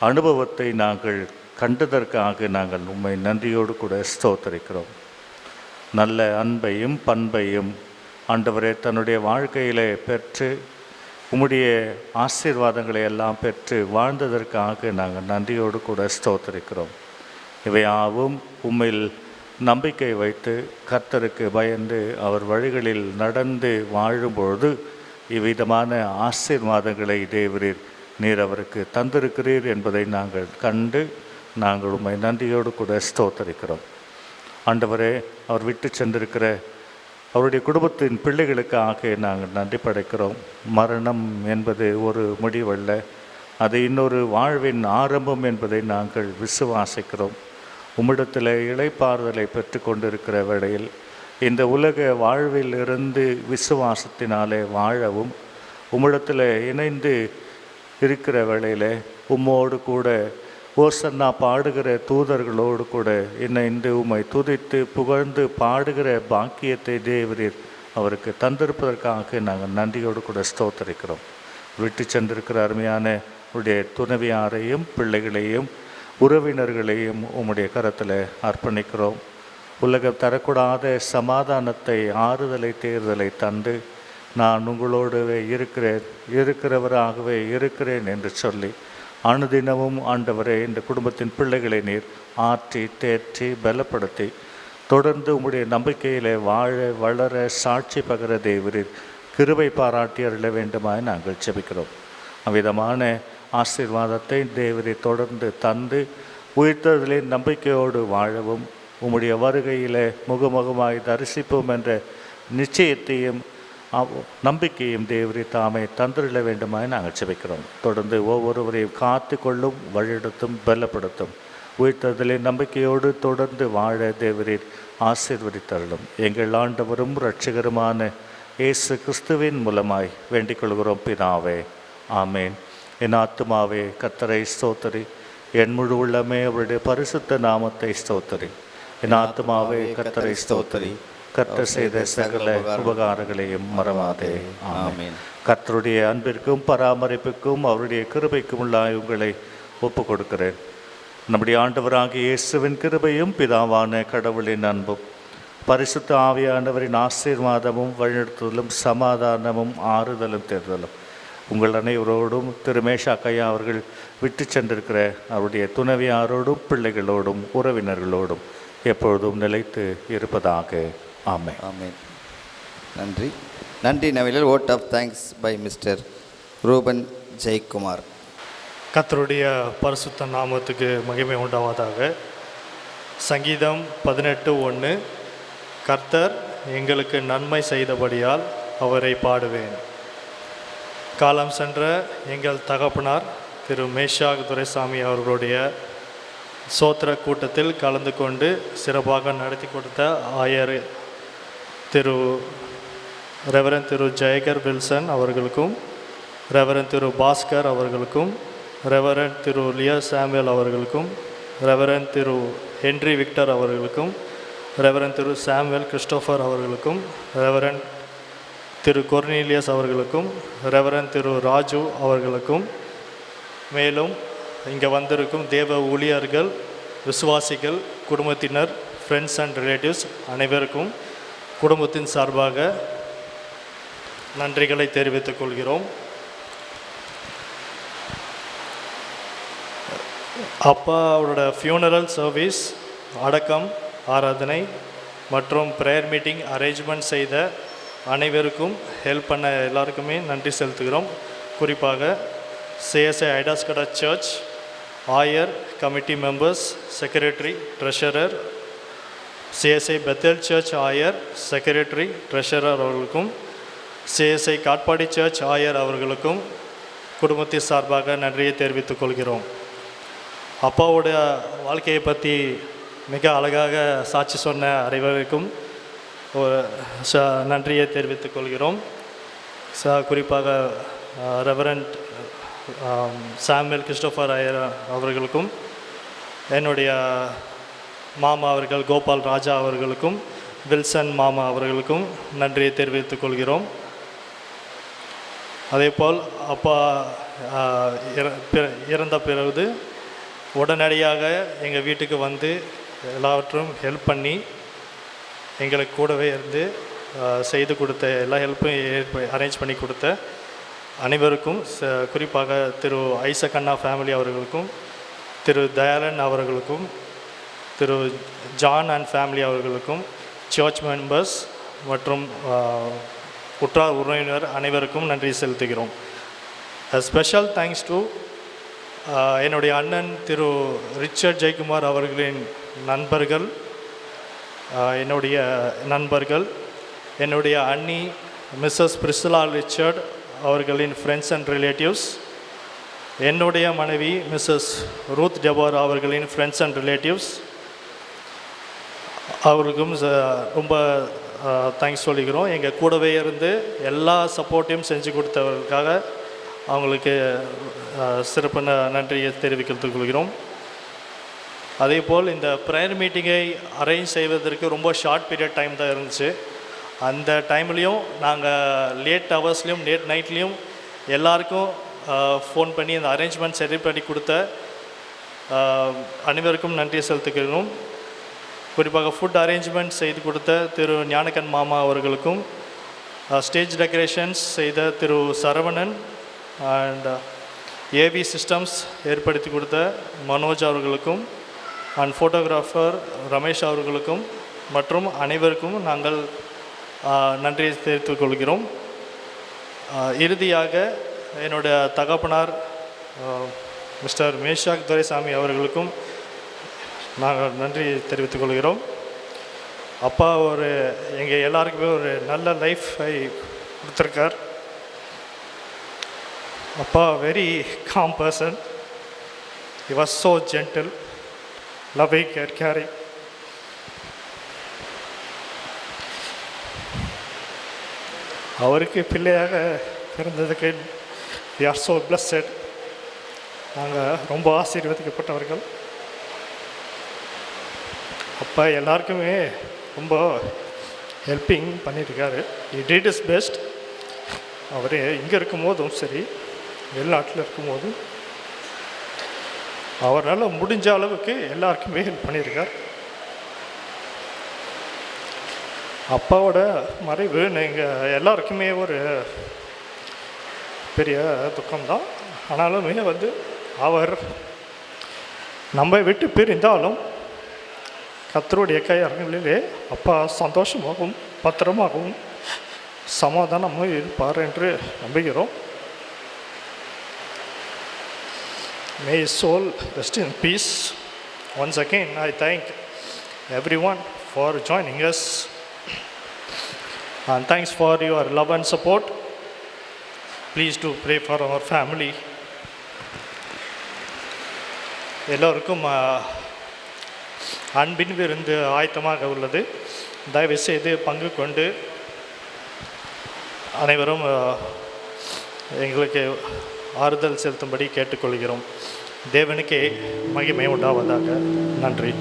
அனுபவத்தை நாங்கள் கண்டதற்காக நாங்கள் உம்மை நன்றியோடு கூட ஸ்தோத்தரிக்கிறோம். நல்ல அன்பையும் பண்பையும் ஆண்டவரே தன்னுடைய வாழ்க்கையிலே பெற்று உம்முடைய ஆசீர்வாதங்களை எல்லாம் பெற்று வாழ்ந்ததற்காக நாங்கள் நன்றியோடு கூட ஸ்தோத்தரிக்கிறோம். இவையாவும் உம்மில் நம்பிக்கை வைத்து கர்த்தருக்கு பயந்து அவர் வழிகளில் நடந்து வாழும்பொழுது இவ்விதமான ஆசீர்வாதங்களை தேவரீர் நீர் அவருக்கு தந்திருக்கிறீர் என்பதை நாங்கள் கண்டு நாங்கள் உம்மை நன்றியோடு கூட ஸ்தோத்தரிக்கிறோம். ஆண்டவரே, அவர் விட்டு சென்றிருக்கிற அவருடைய குடும்பத்தின் பிள்ளைகளுக்காக நாங்கள் நன்றி படைக்கிறோம். மரணம் என்பது ஒரு முடிவல்ல, அது இன்னொரு வாழ்வின் ஆரம்பம் என்பதை நாங்கள் விசுவாசிக்கிறோம். உம்மிடத்தில் இளைப்பாறுதலை பெற்று கொண்டிருக்கிற வேளையில் இந்த உலக வாழ்வில் இருந்து விசுவாசத்தினாலே வாழவும் உம்மிடத்தில் இணைந்து இருக்கிற வேளையில் உம்மோடு கூட ஓசன்னா பாடுகிற தூதர்களோடு கூட இணைந்து உம்மை துதித்து புகழ்ந்து பாடுகிற பாக்கியத்தை தேவரீர் அவருக்கு தந்திருப்பதற்காக நாங்கள் நன்றியோடு கூட ஸ்தோத்தரிக்கிறோம். விட்டு சென்றிருக்கிற அருமையான உடைய துணைவியாரையும் பிள்ளைகளையும் உறவினர்களையும் உம்முடைய கரத்தில் அர்ப்பணிக்கிறோம். உலகம் தரக்கூடாத சமாதானத்தை ஆறுதலை தேர்தலை தந்து நான் உங்களோடவே இருக்கிறவராகவே இருக்கிறேன் என்று சொல்லி அனுதினமும் ஆண்டவரே இந்த குடும்பத்தின் பிள்ளைகளை நீர் ஆற்றி தேற்றி பலப்படுத்தி தொடர்ந்து உம்முடைய நம்பிக்கையில் வாழ வளர சாட்சி பகர தேவரீர் கிருபை பாராட்டி அருள வேண்டுமாய் நாங்கள் ஜெபிக்கிறோம். அவ்விதமான ஆசீர்வாதத்தை தேவரீர் தொடர்ந்து தந்து உயிர்த்ததிலின் நம்பிக்கையோடு வாழவும் உம்முடைய வருகையில் முகமுகமாய் தரிசிப்போம் என்ற நிச்சயத்தையும் நம்பிக்கையும் தேவரி தாமே தந்திருள வேண்டுமாய் நாங்கள் ஜெபிக்கிறோம். தொடர்ந்து ஒவ்வொருவரையும் காத்து கொள்ளும் வழிநடத்தும் பலப்படுத்தும் உயிர்த்ததிலின் நம்பிக்கையோடு தொடர்ந்து வாழ தேவரீர் ஆசீர்வதித்தருளும். எங்கள் ஆண்டவரும் இரட்சகருமான இயேசு கிறிஸ்துவின் மூலமாய் வேண்டிக் கொள்கிறோம் பிதாவே, ஆமேன். என் ஆத்துமாவே கர்த்தரை ஸ்தோத்தரி, என் முழு உள்ளமே அவருடைய பரிசுத்த நாமத்தை ஸ்தோத்தரி. என் ஆத்துமாவே கர்த்தரை ஸ்தோத்தரி, கர்த்தர் செய்த சகல உபகாரங்களையும் மறவாதே. ஆமென். கர்த்தருடைய அன்பிற்கும் பராமரிப்புக்கும் அவருடைய கிருபைக்கும் உள்ள உங்களை ஒப்பு கொடுக்கிறேன். நம்முடைய ஆண்டவராகிய இயேசுவின் கிருபையும் பிதாவான கடவுளின் அன்பும் பரிசுத்த ஆவியானவரின் ஆசீர்வாதமும் வழிநடத்துதலும் சமாதானமும் ஆறுதலும் தேர்தலும் உங்கள் அனைவரோடும் திருமேஷா கையா அவர்கள் விட்டு சென்றிருக்கிற அவருடைய துணைவியாரோடும் பிள்ளைகளோடும் உறவினர்களோடும் எப்பொழுதும் நிலைத்து இருப்பதாக. ஆமென். ஆமென். நன்றி. நன்றி நவிலில் vote of thanks by mister Ruban Jayakumar. கர்த்தருடைய பரிசுத்த நாமத்துக்கு மகிமை உண்டாவதாக. சங்கீதம் 18:1 கர்த்தர் எங்களுக்கு நன்மை செய்தபடியால் அவரை பாடுவேன். காலம் சென்ற எங்கள் தகப்பனார் திரு மேஷாக் துரைசாமி அவர்களுடைய சோத்திர கூட்டத்தில் கலந்து கொண்டு சிறப்பாக நடத்தி கொடுத்த ஆயர் ரெவரன் திரு ஜெயகர் வில்சன் அவர்களுக்கும், ரெவரன் திரு பாஸ்கர் அவர்களுக்கும், ரெவரன் திரு லியா சாமுவேல் அவர்களுக்கும், ரெவரன் திரு ஹென்றி விக்டர் அவர்களுக்கும், ரெவரன் திரு சாமுவேல் கிறிஸ்டோஃபர் அவர்களுக்கும், ரெவரன் திரு கொர்னீலியஸ் அவர்களுக்கும், ரெவரன் திரு ராஜு அவர்களுக்கும், மேலும் இங்கே வந்திருக்கும் தேவ ஊழியர்கள், விசுவாசிகள், குடும்பத்தினர், ஃப்ரெண்ட்ஸ் அண்ட் ரிலேட்டிவ்ஸ் அனைவருக்கும் குடும்பத்தின் சார்பாக நன்றிகளை தெரிவித்துக் கொள்கிறோம். அப்பாவோட ஃபியூனரல் சர்வீஸ், அடக்கம், ஆராதனை மற்றும் ப்ரேயர் மீட்டிங் அரேஞ்ச்மெண்ட் செய்த அனைவருக்கும் ஹெல்ப் பண்ண எல்லாருக்குமே நன்றி செலுத்துகிறோம். குறிப்பாக சிஎஸ்ஐ ஐடாஸ்கடா சர்ச் ஆயர், committee members, secretary, treasurer, CSI Bethel church ஆயர், செக்ரட்டரி, ட்ரெஷரர் அவர்களுக்கும், சிஎஸ்ஐ காட்பாடி சர்ச் ஆயர் அவர்களுக்கும் குடும்பத்தின் சார்பாக நன்றியை தெரிவித்துக் கொள்கிறோம். அப்பாவுடைய வாழ்க்கையை பற்றி மிக அழகாக சாட்சி சொன்ன அனைவருக்கும் நன்றியை தெரிவித்துக் கொள்கிறோம். குறிப்பாக ரெவரண்ட் சாமுவேல் கிறிஸ்டோஃபர் ஐயர் அவர்களுக்கும், என்னுடைய மாமா அவர்கள் கோபால் ராஜா அவர்களுக்கும், வில்சன் மாமா அவர்களுக்கும் நன்றியை தெரிவித்துக் கொள்கிறோம். அதேபோல் அப்பா இறந்த பிறகு உடனடியாக எங்கள் வீட்டுக்கு வந்து எல்லாவற்றும் ஹெல்ப் பண்ணி எங்களுக்கு கூடவே இருந்து செய்து கொடுத்த எல்லா ஹெல்ப்பும் அரேஞ்ச் பண்ணி கொடுத்த அனைவருக்கும், குறிப்பாக திரு ஐசக் அண்ணா ஃபேமிலி அவர்களுக்கும், திரு தயாளன் அவர்களுக்கும், திரு ஜான் அண்ட் ஃபேமிலி அவர்களுக்கும், சர்ச் மெம்பர்ஸ் மற்றும் உற்றார் உறவினர் அனைவருக்கும் நன்றி செலுத்துகிறோம். ஸ்பெஷல் தேங்க்ஸ் டு என்னுடைய அண்ணன் திரு ரிச்சர்ட் ஜெயக்குமார் அவர்களின் நண்பர்கள், என்னுடைய அண்ணி மிஸ்ஸஸ் பிரிஸ்லா ரிச்சர்ட் அவர்களின் ஃப்ரெண்ட்ஸ் அண்ட் ரிலேட்டிவ்ஸ், என்னுடைய மனைவி மிஸ்ஸஸ் ரூத் டெபார் அவர்களின் ஃப்ரெண்ட்ஸ் அண்ட் ரிலேட்டிவ்ஸ் அவர்களுக்கும் ரொம்ப தேங்க்ஸ் சொல்லிக்கிறோம். எங்கள் கூடவே இருந்து எல்லா சப்போர்ட்டையும் செஞ்சு கொடுத்தவர்களுக்காக அவங்களுக்கு சிறப்பு நன்றியை தெரிவித்துக் கொள்கிறோம். அதேபோல் இந்த ப்ரேயர் மீட்டிங்கை அரேஞ்ச் செய்வதற்கு ரொம்ப ஷார்ட் பீரியட் டைம் தான் இருந்துச்சு. அந்த டைம்லேயும் நாங்கள் லேட் ஹவர்ஸ்லேயும் லேட் நைட்லேயும் எல்லாருக்கும் ஃபோன் பண்ணி அந்த அரேஞ்ச்மெண்ட் சரி பண்ணி கொடுத்த அனைவருக்கும் நன்றி செலுத்துகிறோம். குறிப்பாக ஃபுட் அரேஞ்ச்மெண்ட் செய்து கொடுத்த திரு ஞானக்கன் மாமா அவர்களுக்கும், ஸ்டேஜ் டெக்கரேஷன்ஸ் செய்த திரு சரவணன் அண்ட் ஏவி சிஸ்டம்ஸ் ஏற்படுத்தி கொடுத்த மனோஜ் அவர்களுக்கும் அண்ட் ஃபோட்டோகிராஃபர் ரமேஷ் அவர்களுக்கும் மற்றும் அனைவருக்கும் நாங்கள் நன்றியை தெரிவித்துக் கொள்கிறோம். இறுதியாக என்னுடைய தகப்பனார் மிஸ்டர் மேஷாக் துரைசாமி அவர்களுக்கும் நாங்கள் நன்றி தெரிவித்துக் கொள்கிறோம். அப்பா எங்கள் எல்லாருக்குமே ஒரு நல்ல லைஃபை கொடுத்துருக்கார். அப்பா very calm person. He was so gentle, loving and caring. அவருக்கு பிள்ளையாக பிறந்ததுக்கு we are so blessed. நாங்கள் ரொம்ப ஆசீர்வதிக்கப்பட்டவர்கள். அப்பா எல்லாருக்குமே ரொம்ப ஹெல்ப்பிங் பண்ணியிருக்காரு. he did his best. அவர் இங்கே இருக்கும்போதும் சரி, வெளிநாட்டில் இருக்கும்போதும் அவரால் முடிஞ்ச அளவுக்கு எல்லாருக்குமே ஹெல்ப் பண்ணியிருக்கார். அப்பாவோட மறைவு எங்கள் எல்லாருக்குமே ஒரு பெரிய துக்கம்தான். ஆனாலுமே அவர் நம்ம விட்டு பிரிந்தாலும் கர்த்தருடைய கையரங்களிலே அப்பா சந்தோஷமாகவும் பத்திரமாகவும் சமாதானமாக இருப்பார் என்று நம்புகிறோம். May his soul rest in peace. Once again, I thank everyone for joining us. And thanks for your love and support. Please do pray for our family. எல்லோருக்கும் அன்பின் விருந்து ஆயத்தமாக உள்ளது. தயவு செய்து பங்கு கொண்டு அனைவரும் எங்களுக்கு ஆறுதல் செலுத்தும்படி கேட்டுக்கொள்கிறோம். தேவனுக்கே மகிமை உண்டாவதாக. நன்றி.